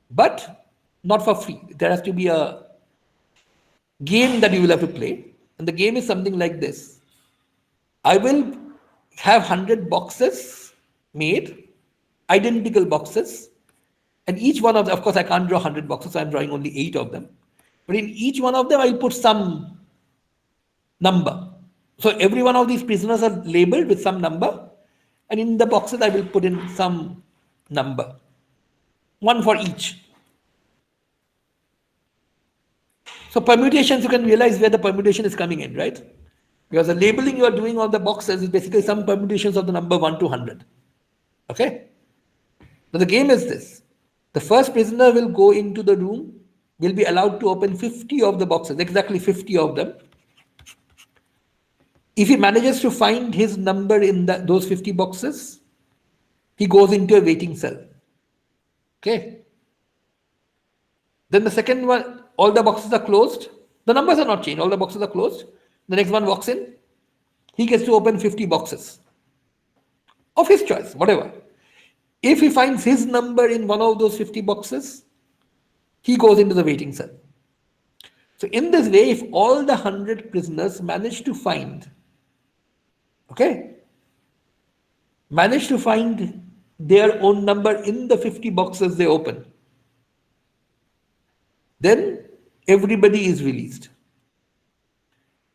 but not for free. There has to be a game that you will have to play. And the game is something like this. I will have 100 boxes made, identical boxes, and each one of them, of course, I can't draw 100 boxes, so I'm drawing only 8 of them. But in each one of them, I'll put some number. So every one of these prisoners are labeled with some number, and in the boxes I will put in some number, one for each. So permutations, you can realize where the permutation is coming in, right? Because the labeling you are doing on the boxes is basically some permutations of the number 1 to 100. Okay? Now the game is this. The first prisoner will go into the room, will be allowed to open 50 of the boxes, exactly 50 of them. If he manages to find his number in those 50 boxes, he goes into a waiting cell. Okay? Then the second one, all the boxes are closed. The numbers are not changed, all the boxes are closed. The next one walks in, he gets to open 50 boxes of his choice, whatever. If he finds his number in one of those 50 boxes, he goes into the waiting cell. So in this way, if all the 100 prisoners manage to find, manage to find their own number in the 50 boxes they open, then everybody is released.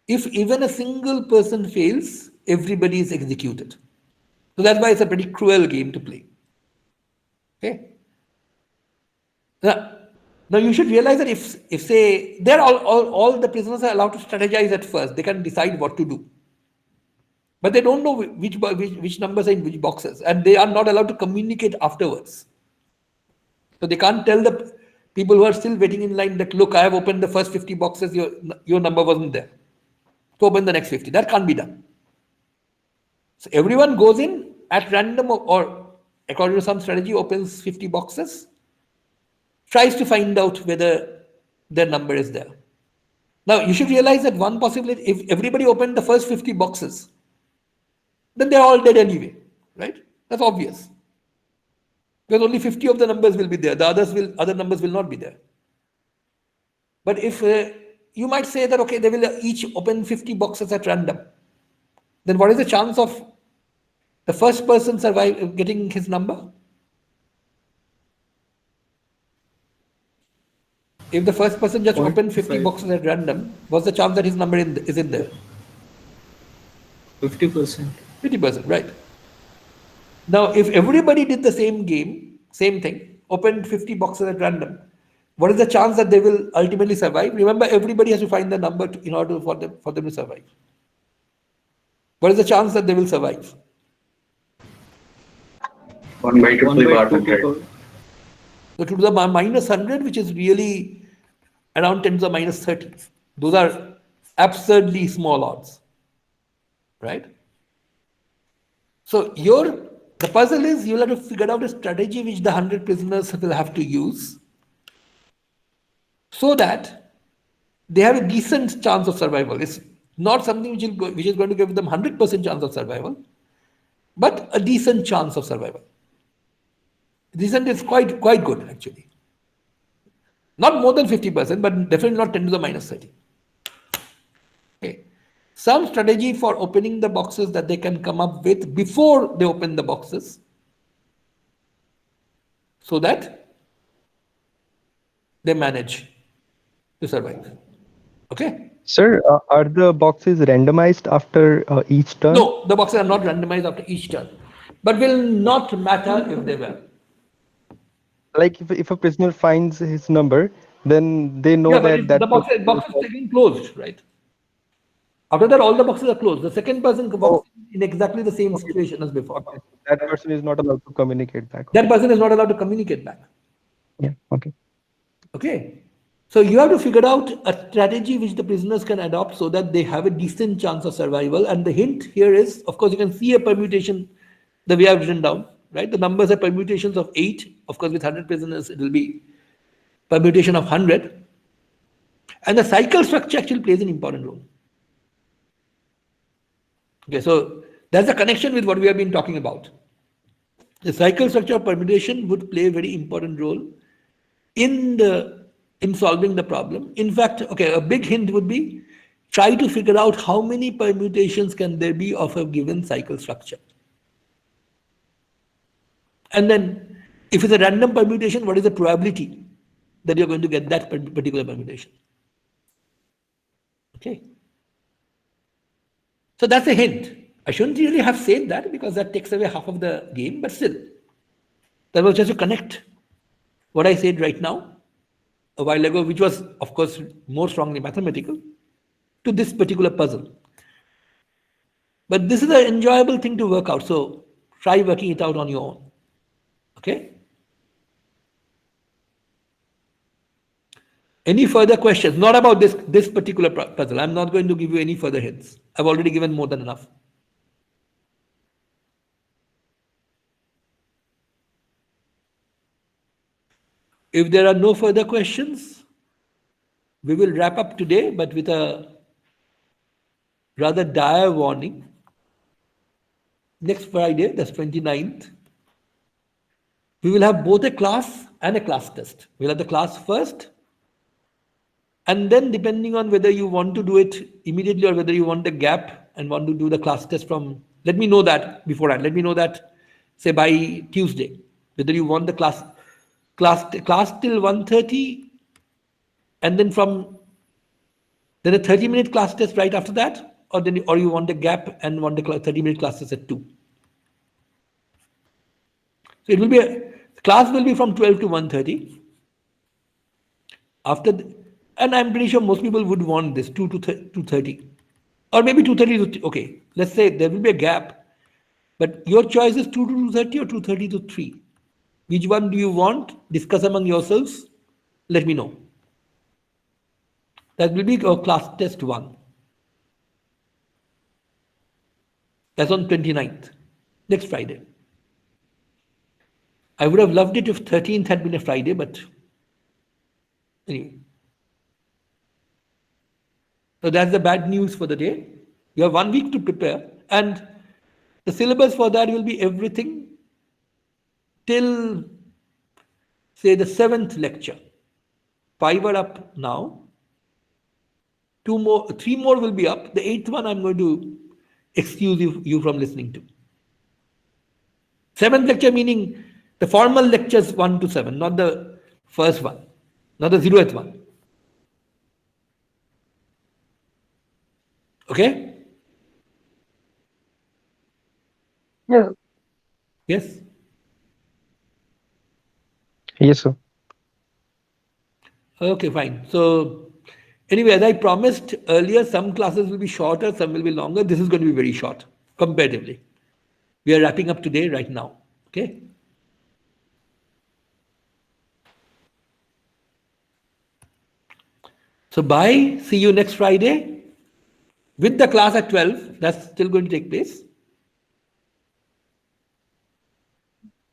If even a single person fails, everybody is executed. So that's why it's a pretty cruel game to play. Okay. Now you should realize that if say they're all the prisoners are allowed to strategize at first, they can decide what to do. But they don't know which numbers are in which boxes, and they are not allowed to communicate afterwards. So they can't tell the people who are still waiting in line that, look, I have opened the first 50 boxes, your number wasn't there. To open the next 50. That can't be done. So everyone goes in at random or according to some strategy, opens 50 boxes, tries to find out whether their number is there. Now you should realize that one possibility, if everybody opened the first 50 boxes, then they're all dead anyway, right? That's obvious. Because only 50 of the numbers will be there. The other numbers will not be there. But if you might say that, okay, they will each open 50 boxes at random, then what is the chance of the first person getting his number? If the first person just opened 50 boxes at random, what's the chance that his number is in there? 50%. 50%, right. Now, if everybody did the same game, same thing, opened 50 boxes at random, what is the chance that they will ultimately survive? Remember, everybody has to find the number in order for them to survive. What is the chance that they will survive? 1 by 2 to the power 100. So to the minus 100, which is really around 10 to the minus 30. Those are absurdly small odds, right? So the puzzle is you'll have to figure out a strategy which the 100 prisoners will have to use so that they have a decent chance of survival. It's not something which is going to give them 100% chance of survival, but a decent chance of survival. Decent is quite good, actually. Not more than 50%, but definitely not 10 to the minus 30. Okay. Some strategy for opening the boxes that they can come up with before they open the boxes so that they manage to survive. Okay? Sir, are the boxes randomized after each turn? No, the boxes are not randomized after each turn, but will not matter if they were. Like if a prisoner finds his number, then they know that the box is taken closed, right? After that, all the boxes are closed. The second person walks in exactly the same situation as before. Okay. That person is not allowed to communicate back. That person is not allowed to communicate back. Yeah. Okay. Okay. So you have to figure out a strategy which the prisoners can adopt so that they have a decent chance of survival. And the hint here is, of course, you can see a permutation the way I've written down, right? The numbers are permutations of 8. Of course, with 100 prisoners, it will be permutation of 100. And the cycle structure actually plays an important role. Okay, so that's a connection with what we have been talking about. The cycle structure of permutation would play a very important role in solving the problem. In fact, okay, a big hint would be try to figure out how many permutations can there be of a given cycle structure. And then if it's a random permutation, what is the probability that you're going to get that particular permutation? Okay. So that's a hint. I shouldn't really have said that because that takes away half of the game, but still, that was just to connect what I said right now a while ago, which was, of course, more strongly mathematical, to this particular puzzle. But this is an enjoyable thing to work out, so try working it out on your own. Okay? Any further questions? Not about this particular puzzle. I'm not going to give you any further hints. I've already given more than enough. If there are no further questions, we will wrap up today, but with a rather dire warning. Next Friday, that's 29th, we will have both a class and a class test. We'll have the class first, and then depending on whether you want to do it immediately or whether you want a gap and want to do the class test from, let me know that beforehand. Let me know that, say, by Tuesday, whether you want the class till 1:30, and then then a 30-minute class test right after that, or you want a gap and want the 30-minute class test at 2. So it will be class will be from 12 to 1:30. And I'm pretty sure most people would want this 2 to 2:30, or maybe 2:30 to, okay. Let's say there will be a gap, but your choice is 2 to 2:30 or 2:30 to 3. Which one do you want? Discuss among yourselves. Let me know. That will be our class test 1. That's on 29th, next Friday. I would have loved it if 13th had been a Friday, but anyway. So that's the bad news for the day. You have 1 week to prepare, and the syllabus for that will be everything till, say, the 7th lecture. 5 are up now. 3 more will be up. The 8th one I'm going to excuse you from listening to. 7th lecture meaning the formal lectures 1 to 7, not the first one, not the 0th one. Okay? Yes. Yes? Yes, sir. Okay, fine. So anyway, as I promised earlier, some classes will be shorter, some will be longer. This is going to be very short, comparatively. We are wrapping up today, right now. Okay? So bye. See you next Friday with the class at 12. That's still going to take place.